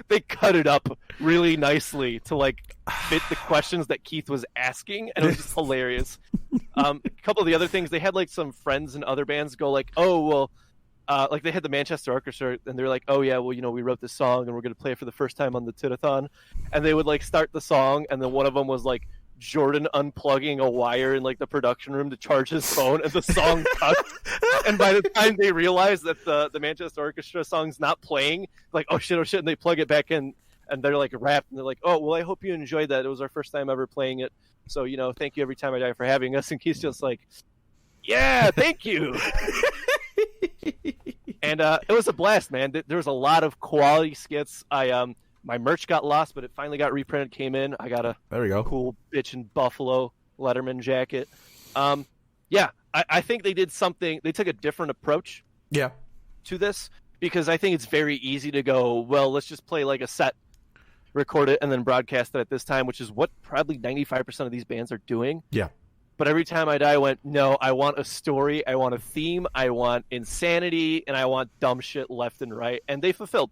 they cut it up really nicely to, like, fit the questions that Keith was asking, and it was just hilarious. A couple of the other things, they had, like, some friends and other bands go, like, oh, well, like, they had the Manchester Orchestra, and they're like, oh yeah, well, we wrote this song and we're going to play it for the first time on the TIDathon. And they would, like, start the song, and then one of them was, like, Jordan unplugging a wire in, like, the production room to charge his phone, and the song cut. And by the time they realize that the Manchester Orchestra song's not playing, like, oh shit, and they plug it back in, and they're, like, wrapped, and they're like, oh, well, I hope you enjoyed that. It was our first time ever playing it. So, thank you Every Time I Die for having us. And Keith's just like, yeah, thank you. And it was a blast, man. There was a lot of quality skits. My merch got lost, but it finally got reprinted, came in. I got a cool bitchin' Buffalo Letterman jacket. Yeah, I think they did something. They took a different approach to this, because I think it's very easy to go, well, let's just play, like, a set, record it, and then broadcast it at this time, which is what probably 95% of these bands are doing. Yeah. But Every Time I Die went, no, I want a story, I want a theme, I want insanity, and I want dumb shit left and right. And they fulfilled.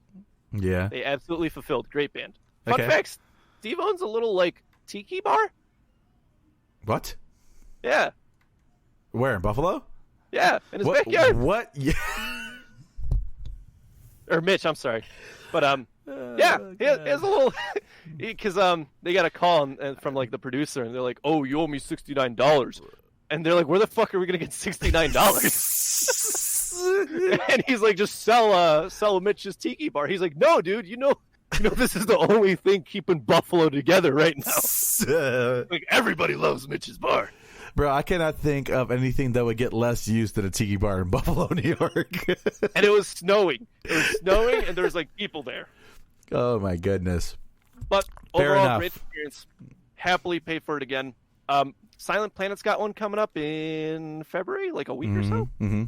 Yeah. They absolutely fulfilled. Great band. Fun facts, Steve owns a little, like, tiki bar. What? Yeah. Where, in Buffalo? Yeah, in his backyard. What? Yeah. Or Mitch, I'm sorry. But, yeah, he has a little... Because they got a call from, like, the producer, and they're like, oh, you owe me $69. And they're like, where the fuck are we going to get $69? And he's like, just sell Mitch's tiki bar. He's like, no, dude, this is the only thing keeping Buffalo together right now. Like, everybody loves Mitch's bar. Bro, I cannot think of anything that would get less used than a tiki bar in Buffalo, New York. And it was snowing. And there was like people there. Oh my goodness. But Fair overall, enough. great experience. Happily pay for it again. Silent Planet's got one coming up in February, like a week or so. Mm-hmm.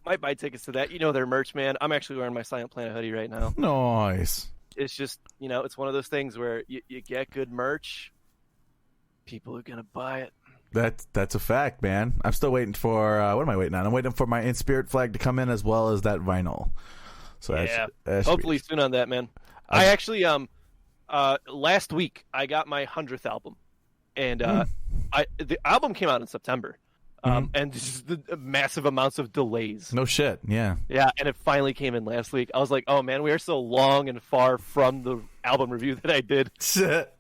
Might buy tickets to that. Their merch, man. I'm actually wearing my Silent Planet hoodie right now. Nice. It's just, it's one of those things where you get good merch, people are going to buy it. That's a fact, man. I'm still waiting for what am I waiting on? I'm waiting for my Inspirit flag to come in as well as that vinyl. So yeah, that should hopefully soon on that, man. I actually last week I got my 100th album, and the album came out in September, and just the massive amounts of delays. No shit. Yeah. Yeah, and it finally came in last week. I was like, oh man, we are so long and far from the album review that I did.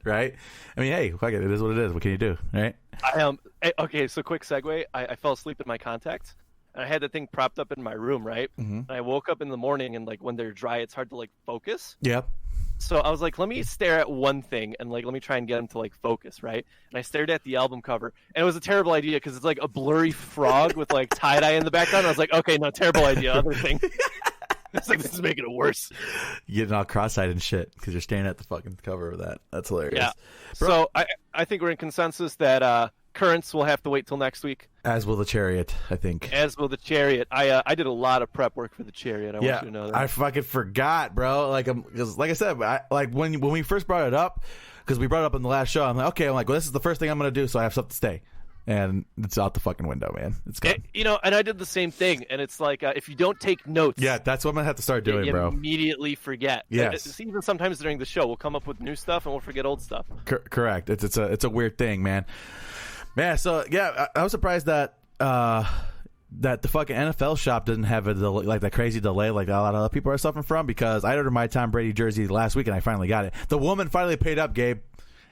Right? I mean, hey, fuck it. It is what it is. What can you do? Right? Okay, so quick segue. I fell asleep in my contacts, and I had the thing propped up in my room, right? And I woke up in the morning, and like when they're dry, it's hard to like focus. Yep. So I was like, let me stare at one thing, and like let me try and get them to like focus, right? And I stared at the album cover, and it was a terrible idea because it's like a blurry frog with like tie-dye in the background. I was like, okay, no, terrible idea. Other thing. It's like, this is making it worse. You're getting all cross-eyed and shit because you're staring at the fucking cover of that. That's hilarious. Yeah. So I think we're in consensus that Currents will have to wait till next week. As will the Chariot, I think. As will the Chariot. I did a lot of prep work for the Chariot. I want you to know that. I fucking forgot, bro. Like, because like I said, when we first brought it up, because we brought it up in the last show, I'm like, okay, well, this is the first thing I'm gonna do, so I have stuff to stay. And it's out the fucking window, man. It's gone. And I did the same thing. And it's like, if you don't take notes, yeah, that's what I'm gonna have to start doing, you bro. Immediately forget. Yes. Even sometimes during the show, we'll come up with new stuff and we'll forget old stuff. Correct. It's a weird thing, man. Man, so yeah, I was surprised that the fucking NFL shop doesn't have that crazy delay like a lot of other people are suffering from, because I ordered my Tom Brady jersey last week and I finally got it. The woman finally paid up, Gabe.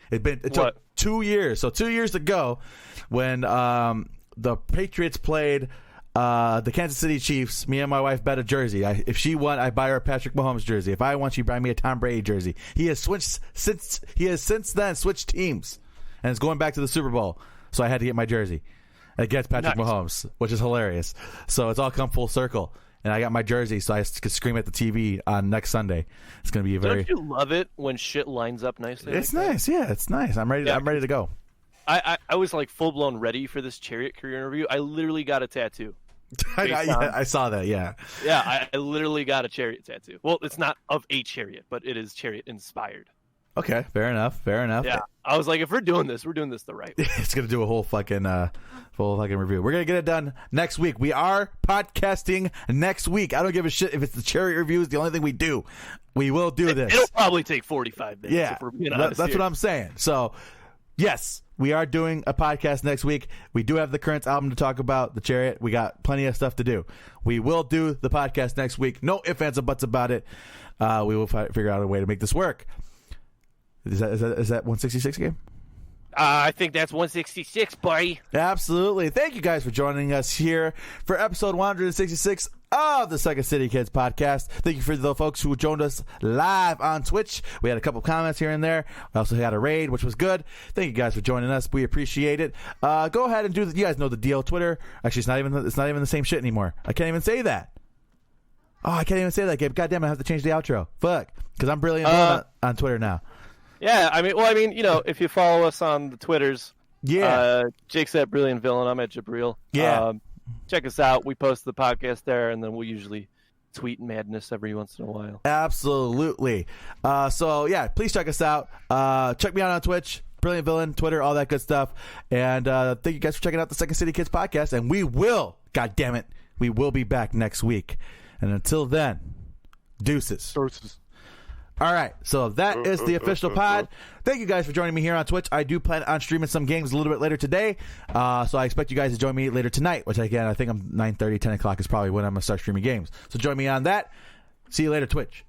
It took 2 years. So 2 years ago, when the Patriots played the Kansas City Chiefs, me and my wife bet a jersey. If she won, I buy her a Patrick Mahomes jersey. If I won, she buy me a Tom Brady jersey. He has since then switched teams and is going back to the Super Bowl. So I had to get my jersey against Patrick Mahomes, which is hilarious. So it's all come full circle. And I got my jersey, so I could scream at the TV on next Sunday. It's going to be Don't you love it when shit lines up nicely? It's nice, yeah. It's nice. I'm ready. I'm ready to go. I was like full blown ready for this Chariot career interview. I literally got a tattoo. I saw that. Yeah. Yeah, I literally got a Chariot tattoo. Well, it's not of a Chariot, but it is Chariot inspired. Okay, fair enough. Yeah, I was like, if we're doing this the right way. It's gonna do a whole fucking review. We're gonna get it done next week. We are podcasting next week. I don't give a shit if it's the Chariot review is the only thing we do. We will do this. It'll probably take 45 minutes. Yeah, if we're being honest that's what I'm saying. So, yes, we are doing a podcast next week. We do have the Currents album to talk about, the Chariot. We got plenty of stuff to do. We will do the podcast next week. No ifs, ands, or buts about it. We will figure out a way to make this work. Is that 166 game? I think that's 166, buddy. Absolutely. Thank you guys for joining us here for episode 166 of the Second City Kids podcast. Thank you for the folks who joined us live on Twitch. We had a couple comments here and there. We also had a raid, which was good. Thank you guys for joining us. We appreciate it. Go ahead and you guys know the deal. Twitter. Actually, it's not even the same shit anymore. I can't even say that. Oh, I can't even say that, Gabe. God damn it, I have to change the outro. Fuck. Because I'm brilliant on Twitter now. Yeah, I mean, if you follow us on the Twitters, Jake's at Brilliant Villain, I'm at Jabril. Yeah. Check us out. We post the podcast there, and then we'll usually tweet madness every once in a while. Absolutely. So, yeah, please check us out. Check me out on Twitch, Brilliant Villain, Twitter, all that good stuff. And thank you guys for checking out the Second City Kids podcast. And we will, God damn it, we will be back next week. And until then, deuces. All right, so that is the official pod. Thank you guys for joining me here on Twitch. I do plan on streaming some games a little bit later today, so I expect you guys to join me later tonight, which, again, I think I'm 9:30, 10 o'clock is probably when I'm going to start streaming games. So join me on that. See you later, Twitch.